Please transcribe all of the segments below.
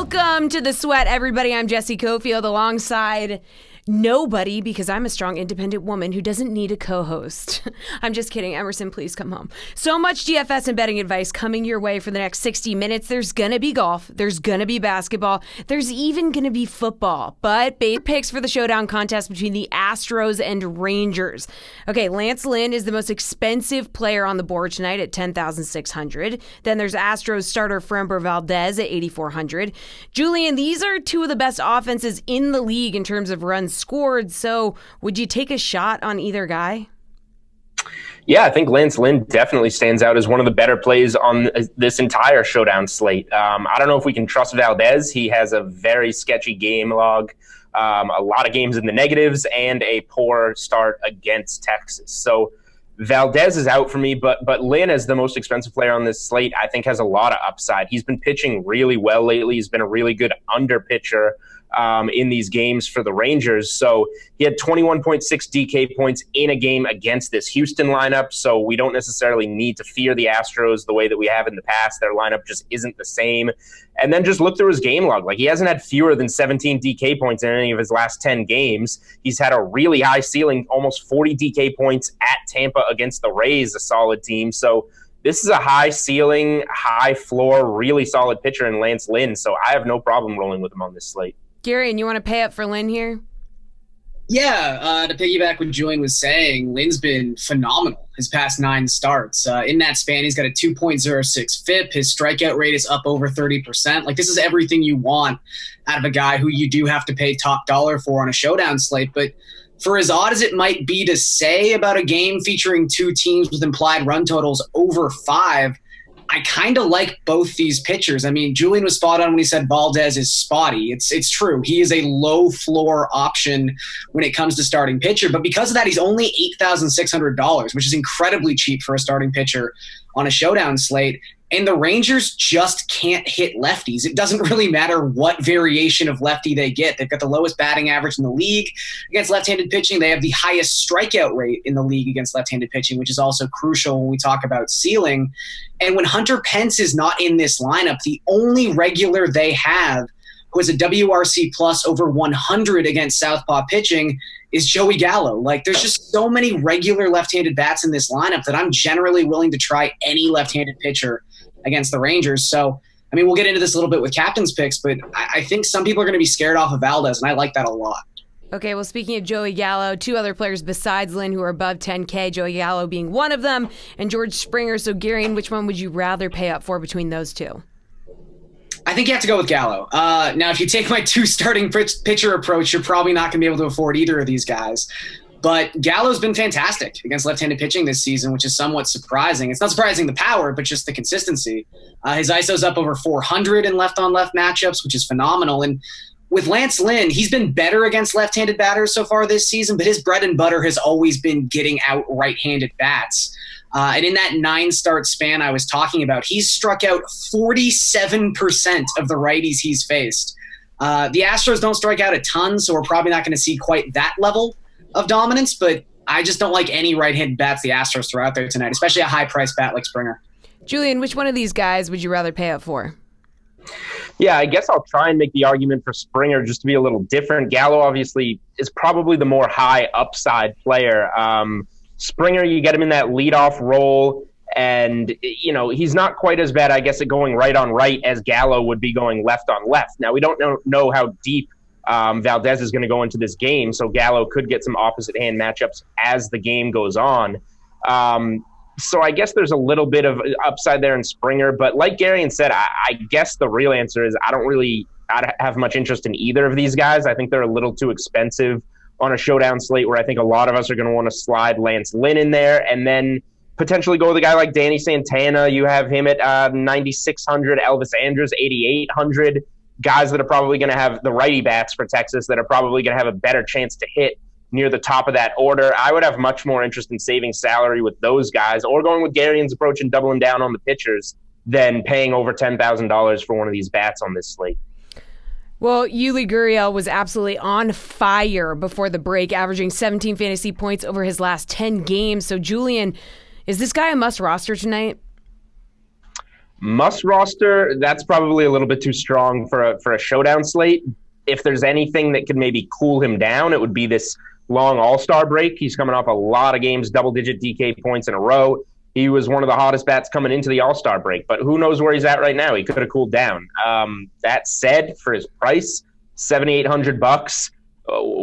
Welcome to The Sweat, everybody. I'm Jessie Coffield alongside nobody, because I'm a strong, independent woman who doesn't need a co-host. I'm just kidding. Emerson, please come home. So much DFS and betting advice coming your way for the next 60 minutes. There's going to be golf. There's going to be basketball. There's even going to be football. But picks for the Showdown Contest between the Astros and Rangers. Okay, Lance Lynn is the most expensive player on the board tonight at $10,600. Then there's Astros starter Framber Valdez at $8,400. Julian, these are two of the best offenses in the league in terms of runs scored. So would you take a shot on either guy? Yeah, I think Lance Lynn definitely stands out as one of the better plays on this entire showdown slate. I don't know if we can trust Valdez. He has a very sketchy game log, a lot of games in the negatives, and a poor start against Texas. So Valdez is out for me, but Lynn, as the most expensive player on this slate, I think has a lot of upside. He's been pitching really well lately. He's been a really good under pitcher in these games for the Rangers. So he had 21.6 DK points in a game against this Houston lineup. So we don't necessarily need to fear the Astros the way that we have in the past. Their lineup just isn't the same. And then just look through his game log. Like, he hasn't had fewer than 17 DK points in any of his last 10 games. He's had a really high ceiling, almost 40 DK points at Tampa against the Rays, a solid team. So this is a high ceiling, high floor, really solid pitcher in Lance Lynn. So I have no problem rolling with him on this slate. Gary, and you want to pay up for Lynn here? Yeah, to piggyback what Julian was saying, Lynn's been phenomenal his past 9 starts. In that span, he's got a 2.06 FIP. His strikeout rate is up over 30%. Like, this is everything you want out of a guy who you do have to pay top dollar for on a showdown slate. But for as odd as it might be to say about a game featuring 2 teams with implied run totals over 5, I kind of like both these pitchers. I mean, Julian was spot on when he said Valdez is spotty. It's true. He is a low floor option when it comes to starting pitcher. But because of that, he's only $8,600, which is incredibly cheap for a starting pitcher on a showdown slate. And the Rangers just can't hit lefties. It doesn't really matter what variation of lefty they get. They've got the lowest batting average in the league against left-handed pitching. They have the highest strikeout rate in the league against left-handed pitching, which is also crucial when we talk about ceiling. And when Hunter Pence is not in this lineup, the only regular they have who has a WRC plus over 100 against southpaw pitching is Joey Gallo. Like, there's just so many regular left-handed bats in this lineup that I'm generally willing to try any left-handed pitcher against the Rangers. So, I mean, we'll get into this a little bit with captain's picks, but I think some people are going to be scared off of Valdez, and I like that a lot. Okay, well, speaking of Joey Gallo, 2 other players besides Lynn who are above 10K, Joey Gallo being one of them, and George Springer. So, Gary, which one would you rather pay up for between those 2? I think you have to go with Gallo. Now, if you take my 2 starting pitcher approach, you're probably not going to be able to afford either of these guys. But Gallo's been fantastic against left-handed pitching this season, which is somewhat surprising. It's not surprising the power, but just the consistency. His ISO's up over 400 in left-on-left matchups, which is phenomenal. And with Lance Lynn, he's been better against left-handed batters so far this season, but his bread and butter has always been getting out right-handed bats. And in that 9-start span I was talking about, he's struck out 47% of the righties he's faced. The Astros don't strike out a ton, so we're probably not going to see quite that level of dominance, but I just don't like any right-handed bats the Astros throw out there tonight, especially a high-priced bat like Springer. Julian, which one of these guys would you rather pay up for? Yeah, I guess I'll try and make the argument for Springer just to be a little different. Gallo obviously is probably the more high upside player. Springer, you get him in that leadoff role, and he's not quite as bad, I guess, at going right on right as Gallo would be going left on left. Now, we don't know how deep Valdez is going to go into this game, so Gallo could get some opposite hand matchups as the game goes on. So I guess there's a little bit of upside there in Springer, but like Gary said, I guess the real answer is I don't have much interest in either of these guys. I think they're a little too expensive on a showdown slate where I think a lot of us are going to want to slide Lance Lynn in there and then potentially go with a guy like Danny Santana. You have him at 9,600, Elvis Andrus 8,800. Guys that are probably going to have the righty bats for Texas that are probably going to have a better chance to hit near the top of that order. I would have much more interest in saving salary with those guys or going with Garian's approach and doubling down on the pitchers than paying over $10,000 for one of these bats on this slate. Well, Yuli Gurriel was absolutely on fire before the break, averaging 17 fantasy points over his last 10 games. So, Julian, is this guy a must roster tonight? Must roster, that's probably a little bit too strong for a showdown slate. If there's anything that could maybe cool him down, it would be this long all-star break. He's coming off a lot of games, double-digit DK points in a row. He was one of the hottest bats coming into the all-star break, but who knows where he's at right now? He could have cooled down. That said, for his price, $7,800,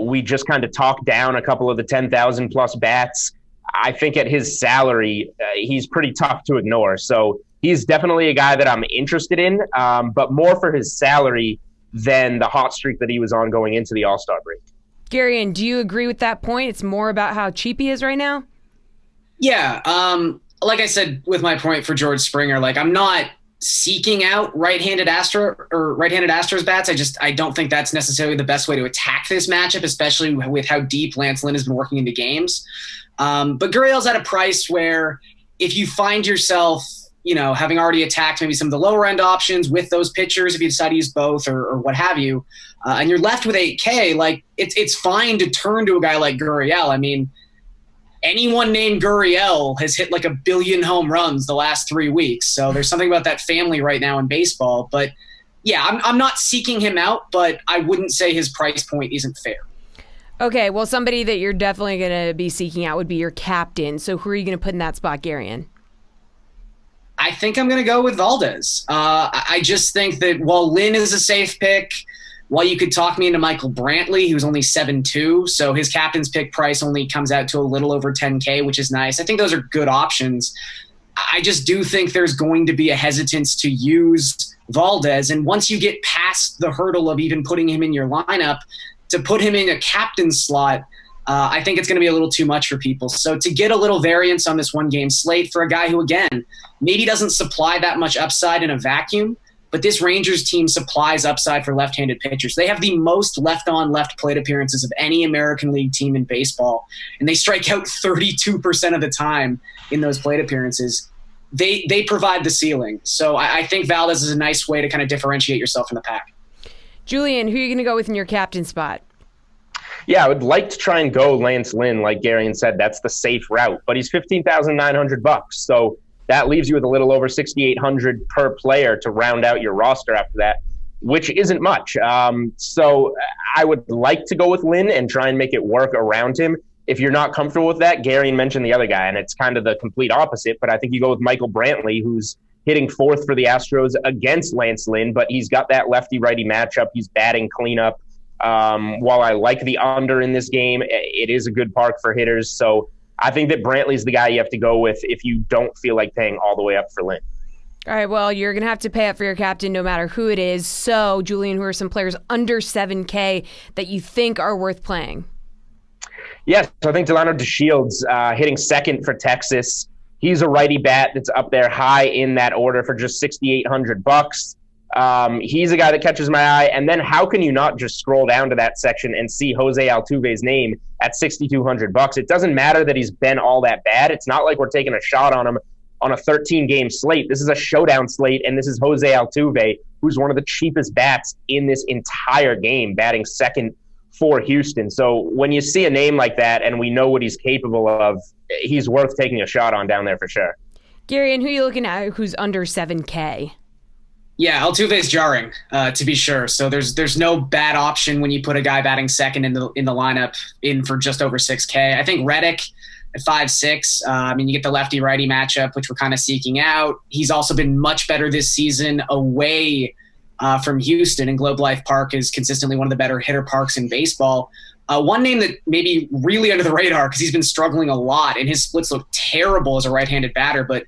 we just kind of talked down a couple of the 10,000 plus bats. I think at his salary, he's pretty tough to ignore. So he's definitely a guy that I'm interested in, but more for his salary than the hot streak that he was on going into the All-Star break. Gary, and do you agree with that point? It's more about how cheap he is right now? Yeah. Like I said with my point for George Springer, like I'm not seeking out right-handed Astros bats. I don't think that's necessarily the best way to attack this matchup, especially with how deep Lance Lynn has been working into games. But Gurriel's at a price where if you find yourself, having already attacked maybe some of the lower end options with those pitchers, if you decide to use both or what have you, and you're left with 8K, like it's fine to turn to a guy like Gurriel. I mean, anyone named Gurriel has hit like 1 billion home runs the last 3 weeks. So there's something about that family right now in baseball. But yeah, I'm not seeking him out, but I wouldn't say his price point isn't fair. Okay, well, somebody that you're definitely going to be seeking out would be your captain. So who are you going to put in that spot, Garion? I think I'm going to go with Valdez. I just think that while Lynn is a safe pick, while you could talk me into Michael Brantley, he was only 7.2, so his captain's pick price only comes out to a little over 10K, which is nice. I think those are good options. I just do think there's going to be a hesitance to use Valdez, and once you get past the hurdle of even putting him in your lineup, to put him in a captain slot, I think it's going to be a little too much for people. So to get a little variance on this one-game slate for a guy who, again, maybe doesn't supply that much upside in a vacuum, but this Rangers team supplies upside for left-handed pitchers. They have the most left-on, left-plate appearances of any American League team in baseball, and they strike out 32% of the time in those plate appearances. They provide the ceiling. So I think Valdez is a nice way to kind of differentiate yourself in the pack. Julian, who are you going to go with in your captain spot? Yeah, I would like to try and go Lance Lynn, like Garion said. That's the safe route, but he's $15,900, so that leaves you with a little over $6,800 per player to round out your roster after that, which isn't much. So I would like to go with Lynn and try and make it work around him. If you're not comfortable with that, Garion mentioned the other guy, and it's kind of the complete opposite, but I think you go with Michael Brantley, who's hitting fourth for the Astros against Lance Lynn, but he's got that lefty-righty matchup. He's batting cleanup. While I like the under in this game, it is a good park for hitters. So I think that Brantley's the guy you have to go with if you don't feel like paying all the way up for Lynn. All right, well, you're going to have to pay up for your captain no matter who it is. So, Julian, who are some players under 7K that you think are worth playing? Yes, I think Delano DeShields hitting second for Texas. He's a righty bat that's up there high in that order for just $6,800. He's a guy that catches my eye. And then how can you not just scroll down to that section and see Jose Altuve's name at $6,200? It doesn't matter that he's been all that bad. It's not like we're taking a shot on him on a 13-game slate. This is a showdown slate, and this is Jose Altuve, who's one of the cheapest bats in this entire game, batting second for Houston. So when you see a name like that and we know what he's capable of, he's worth taking a shot on down there for sure. Gary, and who are you looking at who's under 7K? Yeah, Altuve's jarring, to be sure. So there's no bad option when you put a guy batting second in the lineup in for just over 6K. I think Reddick at 5'6". You get the lefty-righty matchup, which we're kind of seeking out. He's also been much better this season away from Houston, and Globe Life Park is consistently one of the better hitter parks in baseball. One name that maybe really under the radar because he's been struggling a lot, and his splits look terrible as a right-handed batter, but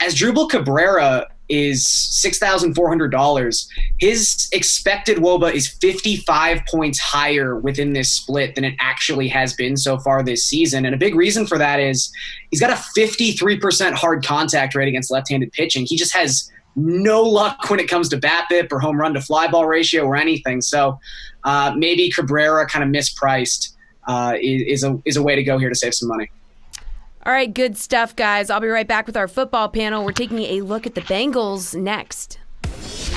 Asdrubal Cabrera is $6,400. His expected WOBA is 55 points higher within this split than it actually has been so far this season. And a big reason for that is he's got a 53% hard contact rate against left-handed pitching. He just has no luck when it comes to BABIP or home run to fly ball ratio or anything. So maybe Cabrera kind of mispriced is a way to go here to save some money. All right, good stuff, guys. I'll be right back with our football panel. We're taking a look at the Bengals next.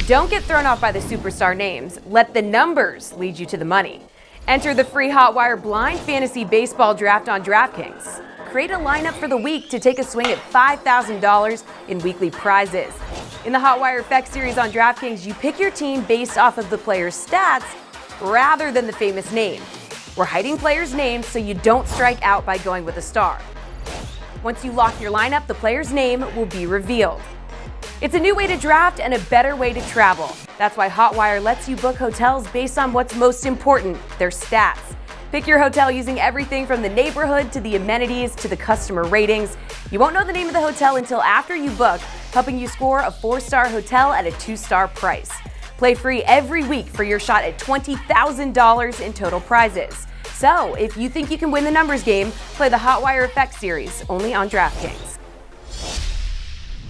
Don't get thrown off by the superstar names. Let the numbers lead you to the money. Enter the free Hotwire Blind Fantasy Baseball Draft on DraftKings. create a lineup for the week to take a swing at $5,000 in weekly prizes. In the Hot Wire Effect series on DraftKings, you pick your team based off of the player's stats rather than the famous name. We're hiding players' names so you don't strike out by going with a star. Once you lock your lineup, the player's name will be revealed. It's a new way to draft and a better way to travel. That's why Hotwire lets you book hotels based on what's most important, their stats. Pick your hotel using everything from the neighborhood to the amenities to the customer ratings. You won't know the name of the hotel until after you book, helping you score a 4-star hotel at a 2-star price. Play free every week for your shot at $20,000 in total prizes. So, if you think you can win the numbers game, play the Hot Wire Effect series, only on DraftKings.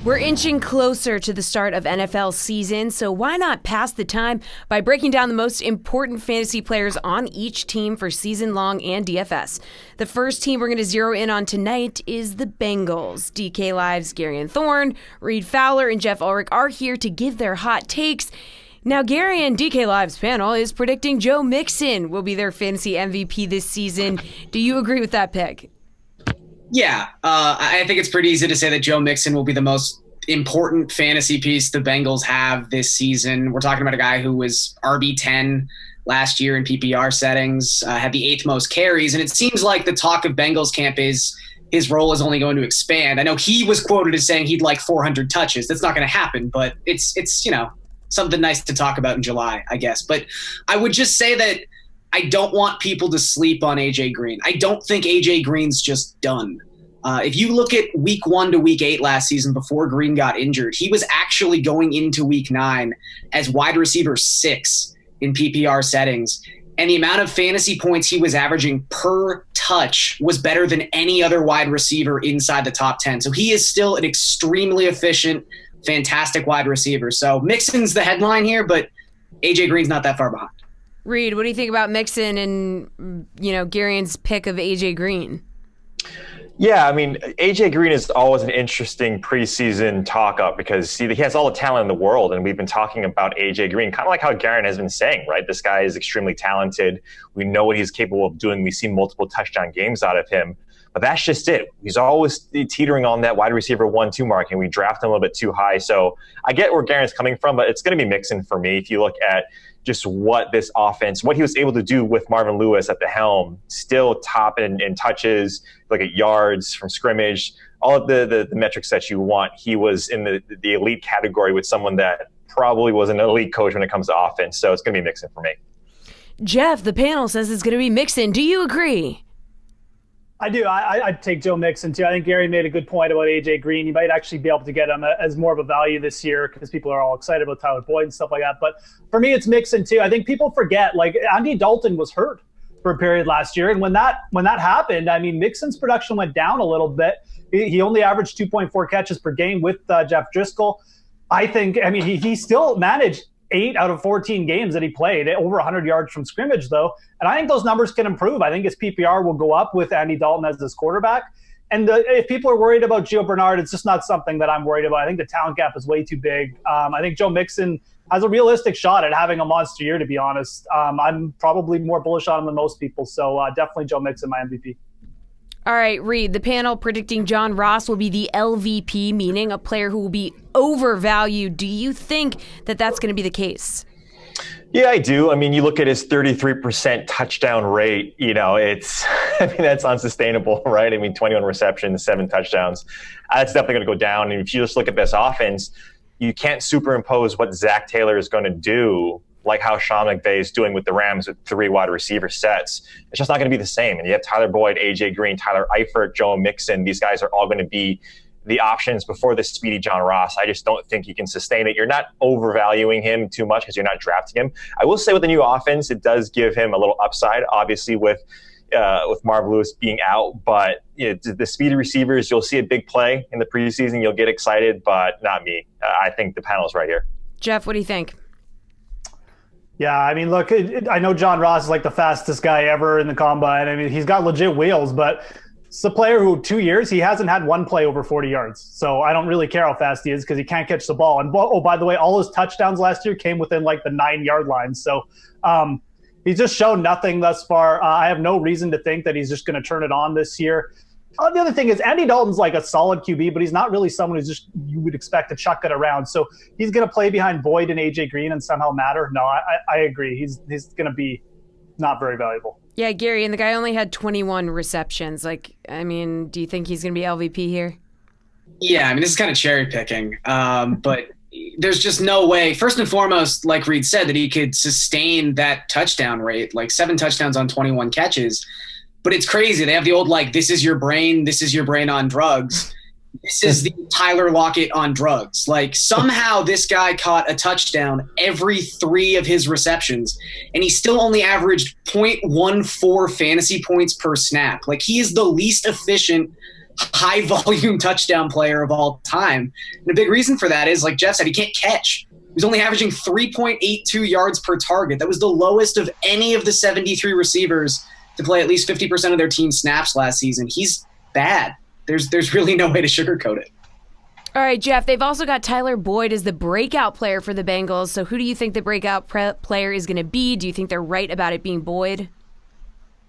We're inching closer to the start of NFL season, so why not pass the time by breaking down the most important fantasy players on each team for season-long and DFS. The first team we're going to zero in on tonight is the Bengals. DK Live's Gary and Thorne, Reed Fowler, and Jeff Ulrich are here to give their hot takes. Now, Gary and DK Live's panel is predicting Joe Mixon will be their fantasy MVP this season. Do you agree with that pick? Yeah, I think it's pretty easy to say that Joe Mixon will be the most important fantasy piece the Bengals have this season. We're talking about a guy who was RB10 last year in PPR settings, had the 8th most carries, and it seems like the talk of Bengals camp is his role is only going to expand. I know he was quoted as saying he'd like 400 touches. That's not going to happen, but it's something nice to talk about in July, I guess. But I would just say that I don't want people to sleep on A.J. Green. I don't think A.J. Green's just done. If you look at week 1 to week 8 last season before Green got injured, he was actually going into week 9 as wide receiver 6 in PPR settings. And the amount of fantasy points he was averaging per touch was better than any other wide receiver inside the top 10. So he is still an extremely efficient, fantastic wide receiver. So Mixon's the headline here, but A.J. Green's not that far behind. Reed, what do you think about Mixon and, Garion's pick of A.J. Green? Yeah, I mean, A.J. Green is always an interesting preseason talk-up because he has all the talent in the world, and we've been talking about A.J. Green, kind of like how Garen has been saying, right? This guy is extremely talented. We know what he's capable of doing. We've seen multiple touchdown games out of him, but that's just it. He's always teetering on that wide receiver 1-2 mark, and we draft him a little bit too high. So I get where Garen's coming from, but it's going to be Mixon for me. If you look at just what this offense, what he was able to do with Marvin Lewis at the helm, still top in touches, look at yards from scrimmage, all of the metrics that you want. He was in the elite category with someone that probably was an elite coach when it comes to offense. So it's going to be Mixon for me. Jeff, the panel says it's going to be Mixon. Do you agree? I do. I'd take Joe Mixon, too. I think Gary made a good point about A.J. Green. You might actually be able to get him as more of a value this year because people are all excited about Tyler Boyd and stuff like that. But for me, it's Mixon, too. I think people forget, Andy Dalton was hurt for a period last year. And when that happened, I mean, Mixon's production went down a little bit. He only averaged 2.4 catches per game with Jeff Driscoll. He still managed 8 out of 14 games that he played, over 100 yards from scrimmage, though. And I think those numbers can improve. I think his PPR will go up with Andy Dalton as his quarterback. And if people are worried about Gio Bernard, it's just not something that I'm worried about. I think the talent gap is way too big. I think Joe Mixon has a realistic shot at having a monster year, to be honest. I'm probably more bullish on him than most people. So definitely Joe Mixon, my MVP. All right, Reed, the panel predicting John Ross will be the LVP, meaning a player who will be overvalued. Do you think that that's going to be the case? Yeah, I do. I mean, you look at his 33% touchdown rate, that's unsustainable, right? I mean, 21 receptions, 7 touchdowns. That's definitely going to go down. And if you just look at this offense, you can't superimpose what Zach Taylor is going to do like how Sean McVay is doing with the Rams with 3 wide receiver sets. It's just not going to be the same. And you have Tyler Boyd, A.J. Green, Tyler Eifert, Joe Mixon. These guys are all going to be the options before the speedy John Ross. I just don't think you can sustain it. You're not overvaluing him too much because you're not drafting him. I will say with the new offense, it does give him a little upside, obviously with Marv Lewis being out. But the speedy receivers, you'll see a big play in the preseason. You'll get excited, but not me. I think the panel's right here. Jeff, what do you think? Yeah, I mean, look, I know John Ross is like the fastest guy ever in the combine. I mean, he's got legit wheels, but it's a player who 2 years, he hasn't had one play over 40 yards. So I don't really care how fast he is because he can't catch the ball. And by the way, all his touchdowns last year came within the 9-yard line. So he's just shown nothing thus far. I have no reason to think that he's just going to turn it on this year. The other thing is Andy Dalton's like a solid QB, but he's not really someone who's just you would expect to chuck it around. So he's going to play behind Boyd and AJ Green and somehow matter. No, I agree. He's going to be not very valuable. Yeah, Gary, and the guy only had 21 receptions. Like, I mean, do you think he's going to be LVP here? Yeah, I mean, this is kind of cherry picking, but there's just no way. First and foremost, like Reed said, that he could sustain that touchdown rate, like 7 touchdowns on 21 catches. But it's crazy. They have the old, like, this is your brain on drugs. This is the Tyler Lockett on drugs. Like, somehow this guy caught a touchdown every 3 of his receptions, and he still only averaged 0.14 fantasy points per snap. Like, he is the least efficient high-volume touchdown player of all time. And a big reason for that is, like Jeff said, he can't catch. He was only averaging 3.82 yards per target. That was the lowest of any of the 73 receivers to play at least 50% of their team snaps last season. He's bad. There's really no way to sugarcoat it. All right, Jeff, they've also got Tyler Boyd as the breakout player for the Bengals. So who do you think the breakout player is going to be? Do you think they're right about it being Boyd?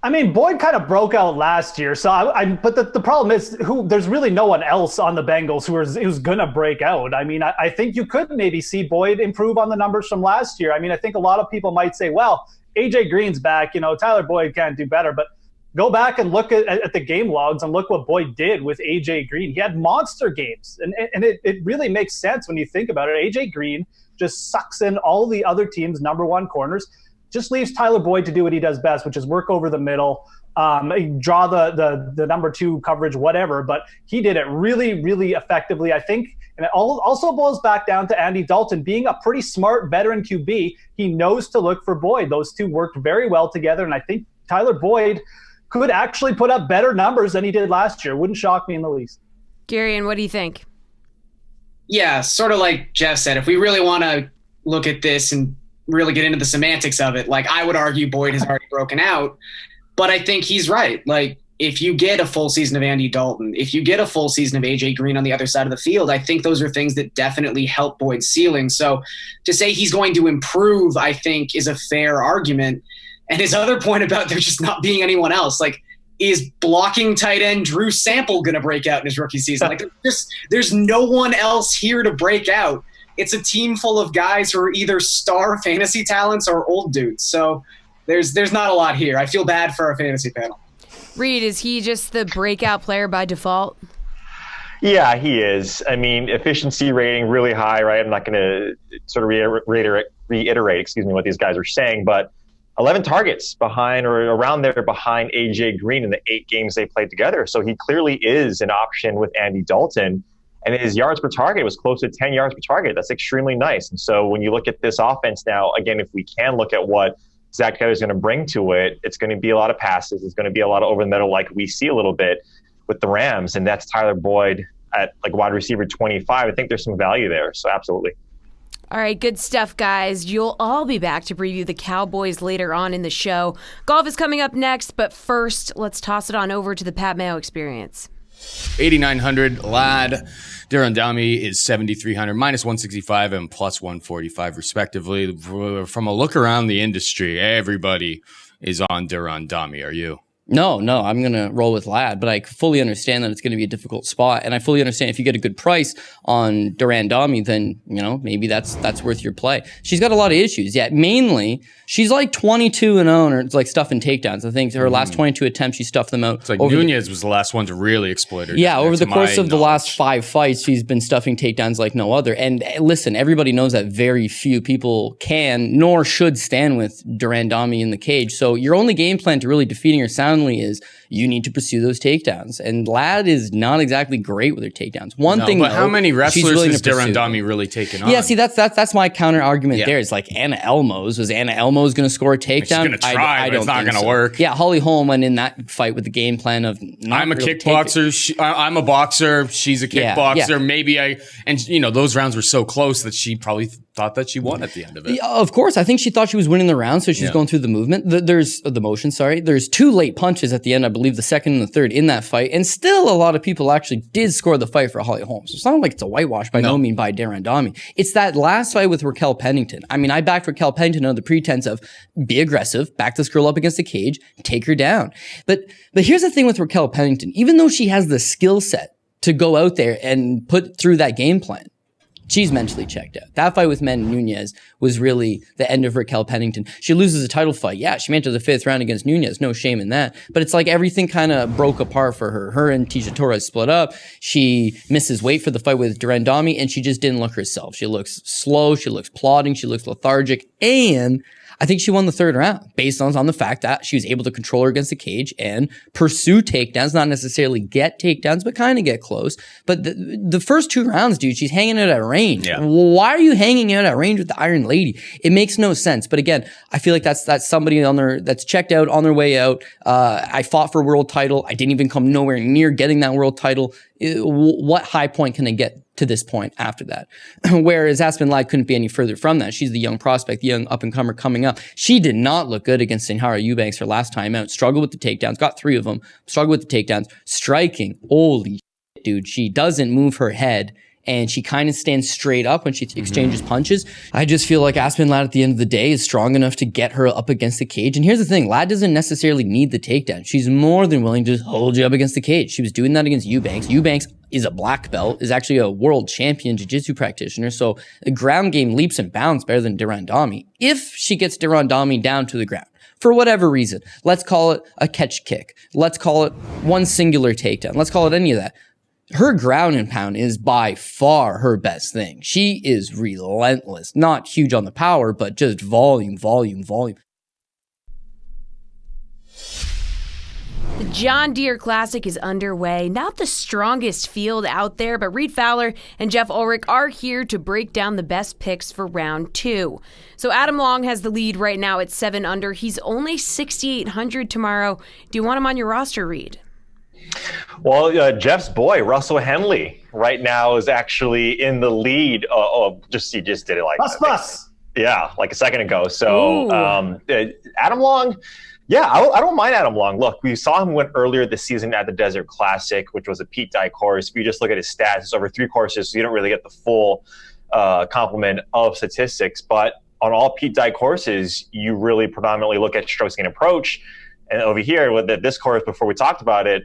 I mean, Boyd kind of broke out last year. So but the problem is there's really no one else on the Bengals who's going to break out. I mean, I think you could maybe see Boyd improve on the numbers from last year. I mean, I think a lot of people might say, well, AJ Green's back, Tyler Boyd can't do better, but go back and look at the game logs and look what Boyd did with AJ Green. He had monster games, and it really makes sense when you think about it. AJ Green just sucks in all the other teams' number 1 corners, just leaves Tyler Boyd to do what he does best, which is work over the middle, draw the number 2 coverage, whatever. But he did it really, really effectively, I think. And it also boils back down to Andy Dalton being a pretty smart veteran QB. He knows to look for Boyd. Those two worked very well together, and I think Tyler Boyd could actually put up better numbers than he did last year. Wouldn't shock me in the least. Gary, and what do you think? Yeah, sort of like Jeff said, if we really want to look at this and really get into the semantics of it, like I would argue Boyd has already broken out, but I think he's right. Like, if you get a full season of Andy Dalton, if you get a full season of AJ Green on the other side of the field, I think those are things that definitely help Boyd's ceiling. So to say he's going to improve, I think, is a fair argument. And his other point about there just not being anyone else, like, is blocking tight end Drew Sample going to break out in his rookie season? Like, there's no one else here to break out. It's a team full of guys who are either star fantasy talents or old dudes. So there's not a lot here. I feel bad for our fantasy panel. Reed, is he just the breakout player by default? Yeah, he is. I mean, efficiency rating really high, right? I'm not going to sort of reiterate, what these guys are saying, but 11 targets behind or around there behind AJ Green in the 8 games they played together. So he clearly is an option with Andy Dalton. And his yards per target was close to 10 yards per target. That's extremely nice. And so when you look at this offense now, again, if we can look at what Zach Taylor is going to bring to it, it's going to be a lot of passes. It's going to be a lot of over the middle like we see a little bit with the Rams. And that's Tyler Boyd at like wide receiver 25. I think there's some value there. So absolutely. All right, good stuff, guys. You'll all be back to preview the Cowboys later on in the show. Golf is coming up next, but first, let's toss it on over to the Pat Mayo Experience. 8,900 Lad. Durandami is 7,300, minus 165 and plus 145 respectively. From a look around the industry, everybody is on Durandami. Are you? No, I'm going to roll with Lad, but I fully understand that it's going to be a difficult spot. And I fully understand if you get a good price on Durandami, then, maybe that's worth your play. She's got a lot of issues. Yeah, mainly she's like 22-0, or it's like stuffing takedowns. I think her last 22 attempts, she stuffed them out. It's like Nunez was the last one to really exploit her. Yeah, over the course of the last 5 fights, she's been stuffing takedowns like no other. And listen, everybody knows that very few people can nor should stand with Durandami in the cage. So your only game plan to really defeating her soundly is you need to pursue those takedowns. And Lad is not exactly great with her takedowns. But how many wrestlers has Durandami really taken on? Yeah, see, that's my counter argument there. It's like Anna Elmos. Was Anna Elmos going to score a takedown? She's going to try, but it's not going to work. Yeah, Holly Holm went in that fight with the game plan of I'm a kickboxer. I'm a boxer. She's a kickboxer. Yeah. Maybe those rounds were so close that she probably thought that she won at the end of it. Yeah, of course. I think she thought she was winning the round, so she's going through the movement. There's the motion, sorry. There's 2 late punches punches at the end, I believe the second and the third in that fight, and still a lot of people actually did score the fight for Holly Holmes. It's not like it's a whitewash by no means by Darren Dami. It's that last fight with Raquel Pennington. I mean, I backed Raquel Pennington under the pretense of be aggressive, back this girl up against the cage, take her down. But here's the thing with Raquel Pennington. Even though she has the skill set to go out there and put through that game plan, she's mentally checked out. That fight with Amanda Nunes was really the end of Raquel Pennington. She loses a title fight. Yeah, she made it to the 5th round against Nunes. No shame in that. But it's like everything kind of broke apart for her. Her and Tisha Torres split up. She misses weight for the fight with Darren Dami, and she just didn't look herself. She looks slow. She looks plodding. She looks lethargic. And I think she won the 3rd round based on the fact that she was able to control her against the cage and pursue takedowns, not necessarily get takedowns, but kind of get close. But the first 2 rounds, dude, she's hanging out at range. Yeah. Why are you hanging out at range with the Iron Lady? It makes no sense. But again, I feel like that's somebody that's checked out on their way out. I fought for a world title. I didn't even come nowhere near getting that world title. What high point can I get to this point after that? Whereas Aspen Ladd couldn't be any further from that. She's the young prospect, the young up-and-comer coming up. She did not look good against Sinhara Eubanks her last time out. Struggled with the takedowns. Got 3 of them. Struggled with the takedowns. Striking. Holy shit, dude. She doesn't move her head, and she kind of stands straight up when she exchanges punches. I just feel like Aspen Ladd at the end of the day is strong enough to get her up against the cage. And here's the thing, Ladd doesn't necessarily need the takedown. She's more than willing to hold you up against the cage. She was doing that against Eubanks. Eubanks is a black belt, is actually a world champion jiu-jitsu practitioner. So the ground game leaps and bounds better than Darren Dami. If she gets Darren Dami down to the ground, for whatever reason, let's call it a catch kick. Let's call it one singular takedown. Let's call it any of that. Her ground and pound is by far her best thing. She is relentless. Not huge on the power, but just volume. The John Deere Classic is underway. Not the strongest field out there, but Reed Fowler and Jeff Ulrich are here to break down the best picks for round 2. So Adam Long has the lead right now at 7 under. He's only 6,800 tomorrow. Do you want him on your roster, Reed? Well, Jeff's boy, Russell Henley, right now is actually in the lead. He just did it like bus. Yeah, like a second ago. So Adam Long, I don't mind Adam Long. Look, we saw him win earlier this season at the Desert Classic, which was a Pete Dye course. If you just look at his stats, it's over 3 courses, so you don't really get the full complement of statistics. But on all Pete Dye courses, you really predominantly look at strokes gain approach. And over here, with this course, before we talked about it,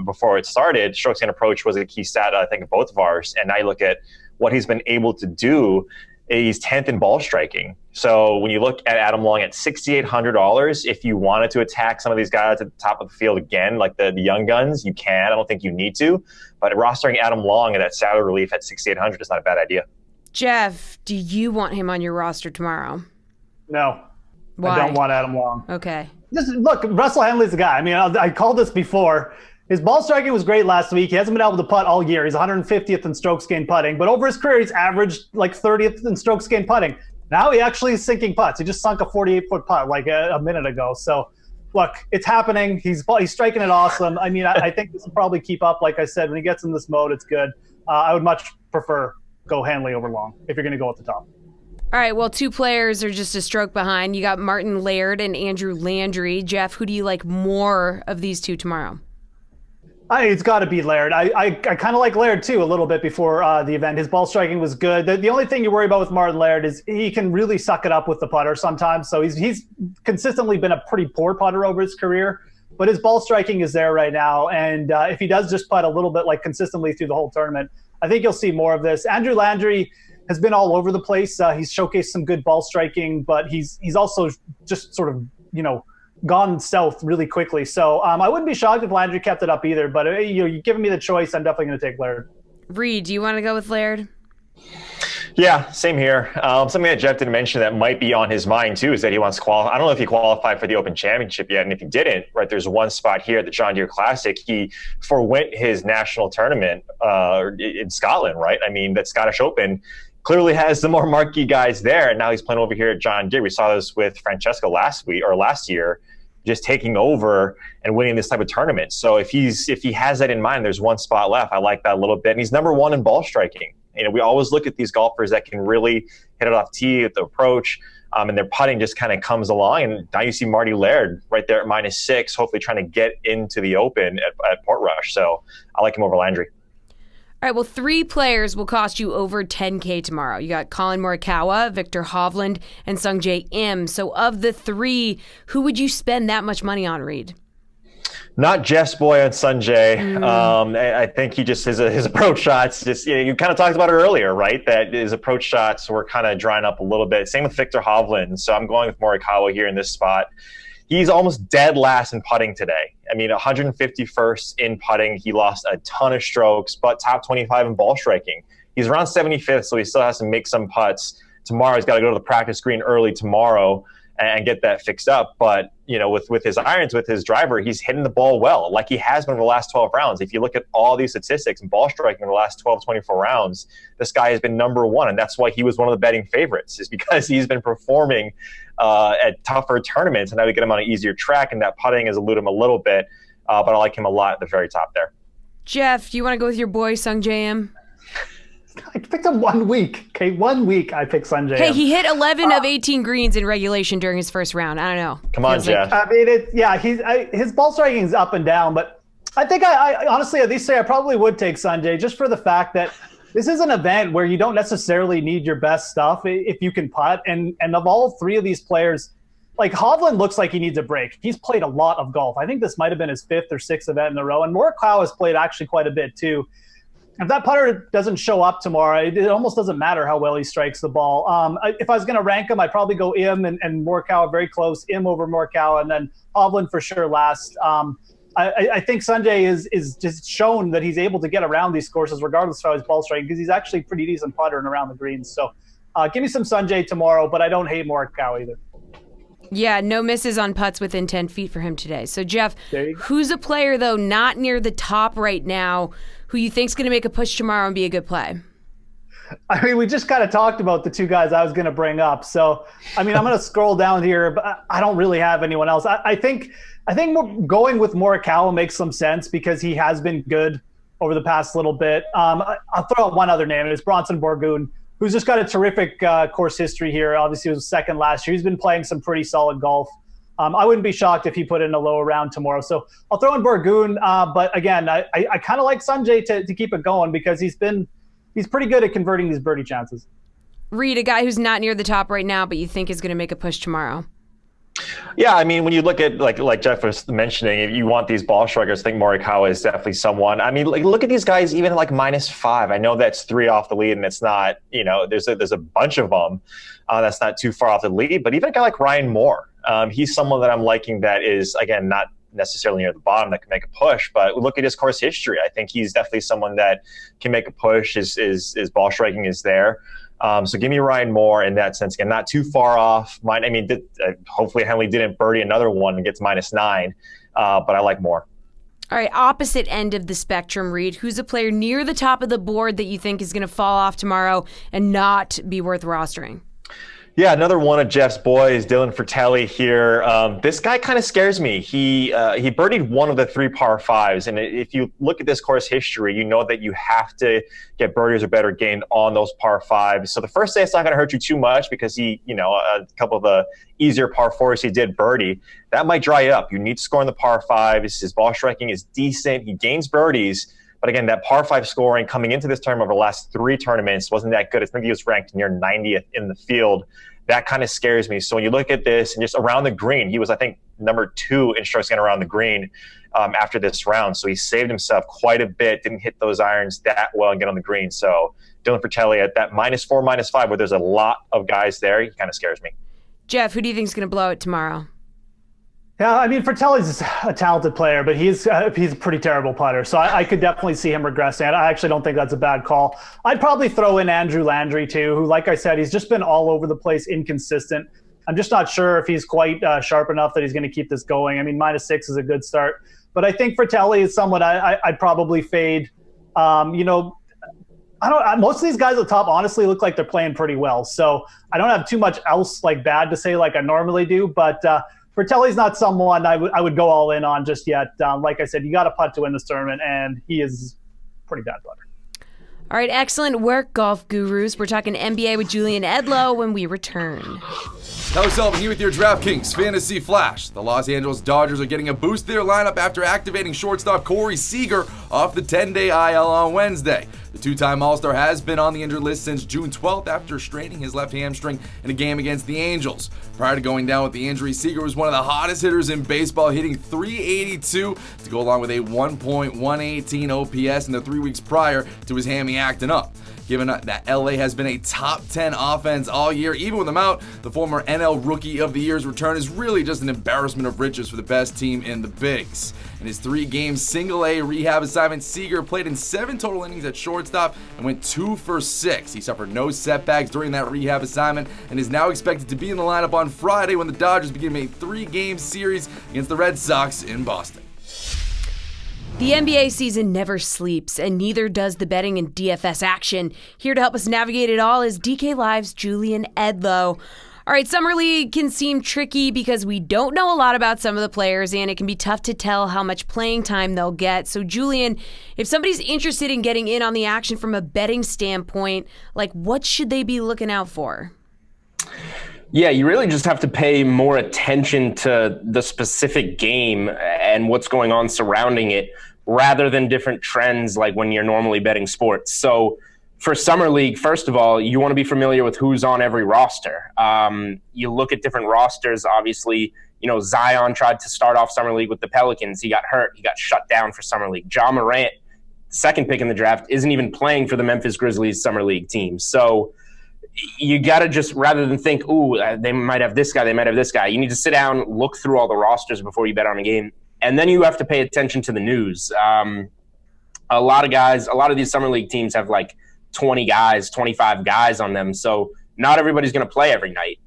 before it started, strokes gain approach was a key stat, I think, of both of ours. And now you look at what he's been able to do. He's 10th in ball striking. So when you look at Adam Long at $6,800, if you wanted to attack some of these guys at the top of the field again, like the young guns, you can. I don't think you need to. But rostering Adam Long and that salary relief at $6,800 is not a bad idea. Jeff, do you want him on your roster tomorrow? No. Why? I don't want Adam Long. Okay. Look, Russell Henley's the guy. I mean, I called this before. His ball striking was great last week. He hasn't been able to putt all year. He's 150th in strokes gained putting. But over his career, he's averaged like 30th in strokes gained putting. Now he actually is sinking putts. He just sunk a 48-foot putt like a minute ago. So, look, it's happening. He's striking it awesome. I mean, I think this will probably keep up. Like I said, when he gets in this mode, it's good. I would much prefer go Henley over Long if you're going to go at the top. All right, well, 2 players are just a stroke behind. You got Martin Laird and Andrew Landry. Jeff, who do you like more of these 2 tomorrow? It's got to be Laird. I kind of like Laird, too, a little bit before the event. His ball striking was good. The only thing you worry about with Martin Laird is he can really suck it up with the putter sometimes. So he's consistently been a pretty poor putter over his career. But his ball striking is there right now. And if he does just putt a little bit like consistently through the whole tournament, I think you'll see more of this. Andrew Landry has been all over the place. He's showcased some good ball striking, but he's also just sort of, gone south really quickly. So I wouldn't be shocked if Landry kept it up either, but you're giving me the choice. I'm definitely going to take Laird. Reed, do you want to go with Laird? Yeah, same here. Something that Jeff didn't mention that might be on his mind too is that he wants to qualify. I don't know if he qualified for the Open Championship yet, and if he didn't, right, there's one spot here, the John Deere Classic. He forwent his national tournament in Scotland, right? I mean, that Scottish Open clearly has the more marquee guys there, and now he's playing over here at John Deere. We saw this with Francesco last year, just taking over and winning this type of tournament. So if he has that in mind, there's one spot left. I like that a little bit. And he's number 1 in ball striking. We always look at these golfers that can really hit it off tee at the approach, and their putting just kind of comes along. And now you see Marty Laird right there at -6, hopefully trying to get into the Open at Portrush. So I like him over Landry. All right, well, 3 players will cost you over $10K tomorrow. You got Colin Morikawa, Victor Hovland, and Sungjae Im. So of the 3, who would you spend that much money on, Reed? Not Jeff's boy on Sungjae. I think he just his approach shots. Just you kind of talked about it earlier, right? That his approach shots were kind of drying up a little bit. Same with Victor Hovland. So I'm going with Morikawa here in this spot. He's almost dead last in putting today. I mean, 151st in putting. He lost a ton of strokes, but top 25 in ball striking. He's around 75th, so he still has to make some putts. Tomorrow, he's got to go to the practice green early tomorrow and get that fixed up. But, with his irons, with his driver, he's hitting the ball well, like he has been over the last 12 rounds. If you look at all these statistics in ball striking in the last 12, 24 rounds, this guy has been number 1, and that's why he was one of the betting favorites, is because he's been performing at tougher tournaments, and now we get him on an easier track, and that putting has eluded him a little bit, but I like him a lot at the very top there. Jeff, do you want to go with your boy Sungjae Im? I picked him 1 week. Okay, 1 week I picked Sungjae. Hey, he hit 11 of 18 greens in regulation during his first round. I don't know. Come on, Jeff. I mean, his ball striking is up and down, but I think I honestly at least say I probably would take Sungjae just for the fact that this is an event where you don't necessarily need your best stuff if you can putt. And of all 3 of these players, like Hovland looks like he needs a break. He's played a lot of golf. I think this might have been his 5th or 6th event in a row. And Morikawa has played actually quite a bit too. If that putter doesn't show up tomorrow, it almost doesn't matter how well he strikes the ball. If I was going to rank him, I'd probably go Im and Morikawa very close. Im over Morikawa, and then Hovland for sure last. I think Sungjae is just shown that he's able to get around these courses regardless of how his ball striking, because he's actually a pretty decent putter and around the greens. So give me some Sungjae tomorrow, but I don't hate Morikawa either. Yeah, no misses on putts within 10 feet for him today. So, Jeff, who's a player, though, not near the top right now, who you think's going to make a push tomorrow and be a good play? I mean, we just kind of talked about the 2 guys I was going to bring up. So, I mean, I'm going to scroll down here, but I don't really have anyone else. I think going with Morikawa makes some sense because he has been good over the past little bit. I'll throw out one other name, and it's Bronson Borgoon, who's just got a terrific course history here. Obviously, he was 2nd last year. He's been playing some pretty solid golf. I wouldn't be shocked if he put in a lower round tomorrow. So I'll throw in Borgoon. But again, I kind of like Sungjae to keep it going because he's pretty good at converting these birdie chances. Reed, a guy who's not near the top right now, but you think is going to make a push tomorrow. Yeah, I mean, when you look at like Jeff was mentioning, if you want these ball strikers, I think Morikawa is definitely someone. I mean, look at these guys, even like -5. I know that's 3 off the lead, and it's not, there's a bunch of them that's not too far off the lead. But even a guy like Ryan Moore, he's someone that I'm liking that is, again, not necessarily near the bottom that can make a push, but look at his course history. I think he's definitely someone that can make a push. His ball striking is there. So give me Ryan Moore in that sense. Again, not too far off. Hopefully Henley didn't birdie another one and gets -9, but I like Moore. All right, opposite end of the spectrum, Reed. Who's a player near the top of the board that you think is going to fall off tomorrow and not be worth rostering? Yeah, another one of Jeff's boys, Dylan Fratelli here. This guy kind of scares me. He birdied one of the 3 par 5s, and if you look at this course history, you know that you have to get birdies or better gained on those par 5s. So the first day it's not going to hurt you too much because a couple of the easier par 4s he did birdie. That might dry up. You need to score in the par 5s. His ball striking is decent. He gains birdies. But again, that par 5 scoring coming into this tournament over the last 3 tournaments wasn't that good. I think he was ranked near 90th in the field. That kind of scares me. So when you look at this and just around the green, he was, I think, number 2 in strokes gained around the green after this round. So he saved himself quite a bit, didn't hit those irons that well and get on the green. So Dylan Fratelli at that -4, -5, where there's a lot of guys there, he kind of scares me. Jeff, who do you think is going to blow it tomorrow? Yeah, I mean, Fratelli's a talented player, but he's a pretty terrible putter. So I could definitely see him regressing. I actually don't think that's a bad call. I'd probably throw in Andrew Landry, too, who, like I said, he's just been all over the place, inconsistent. I'm just not sure if he's quite sharp enough that he's going to keep this going. I mean, -6 is a good start. But I think Fratelli is someone I'd probably fade. Most of these guys at the top honestly look like they're playing pretty well. So I don't have too much else bad to say like I normally do. But Fratelli's not someone I would go all in on just yet. Like I said, you got to putt to win this tournament, and he is pretty bad putter. All right, excellent work, golf gurus. We're talking NBA with Julian Edlow when we return. Tyler Sullivan here with your DraftKings Fantasy Flash. The Los Angeles Dodgers are getting a boost to their lineup after activating shortstop Corey Seager off the 10-day IL on Wednesday. The two-time All-Star has been on the injured list since June 12th after straining his left hamstring in a game against the Angels. Prior to going down with the injury, Seager was one of the hottest hitters in baseball, hitting .382 to go along with a 1.118 OPS in the 3 weeks prior to his hammy acting up. Given that LA has been a top 10 offense all year, even with him out, the former NL Rookie of the Year's return is really just an embarrassment of riches for the best team in the Bigs. In his 3-game single-A rehab assignment, Seager played in 7 total innings at shortstop and went 2 for 6. He suffered no setbacks during that rehab assignment and is now expected to be in the lineup on Friday when the Dodgers begin a 3-game series against the Red Sox in Boston. The NBA season never sleeps, and neither does the betting and DFS action. Here to help us navigate it all is DK Live's Julian Edlow. All right, Summer League can seem tricky because we don't know a lot about some of the players, and it can be tough to tell how much playing time they'll get. So, Julian, if somebody's interested in getting in on the action from a betting standpoint, what should they be looking out for? Yeah, you really just have to pay more attention to the specific game and what's going on surrounding it rather than different trends like when you're normally betting sports. So for Summer League, first of all, you want to be familiar with who's on every roster. You look at different rosters. Obviously, Zion tried to start off Summer League with the Pelicans. He got hurt. He got shut down for Summer League. Ja Morant, second pick in the draft, isn't even playing for the Memphis Grizzlies Summer League team. So you got to just, rather than think, they might have this guy, they might have this guy, you need to sit down, look through all the rosters before you bet on a game. And then you have to pay attention to the news. A lot of these Summer League teams have 20 guys, 25 guys on them. So not everybody's going to play every night.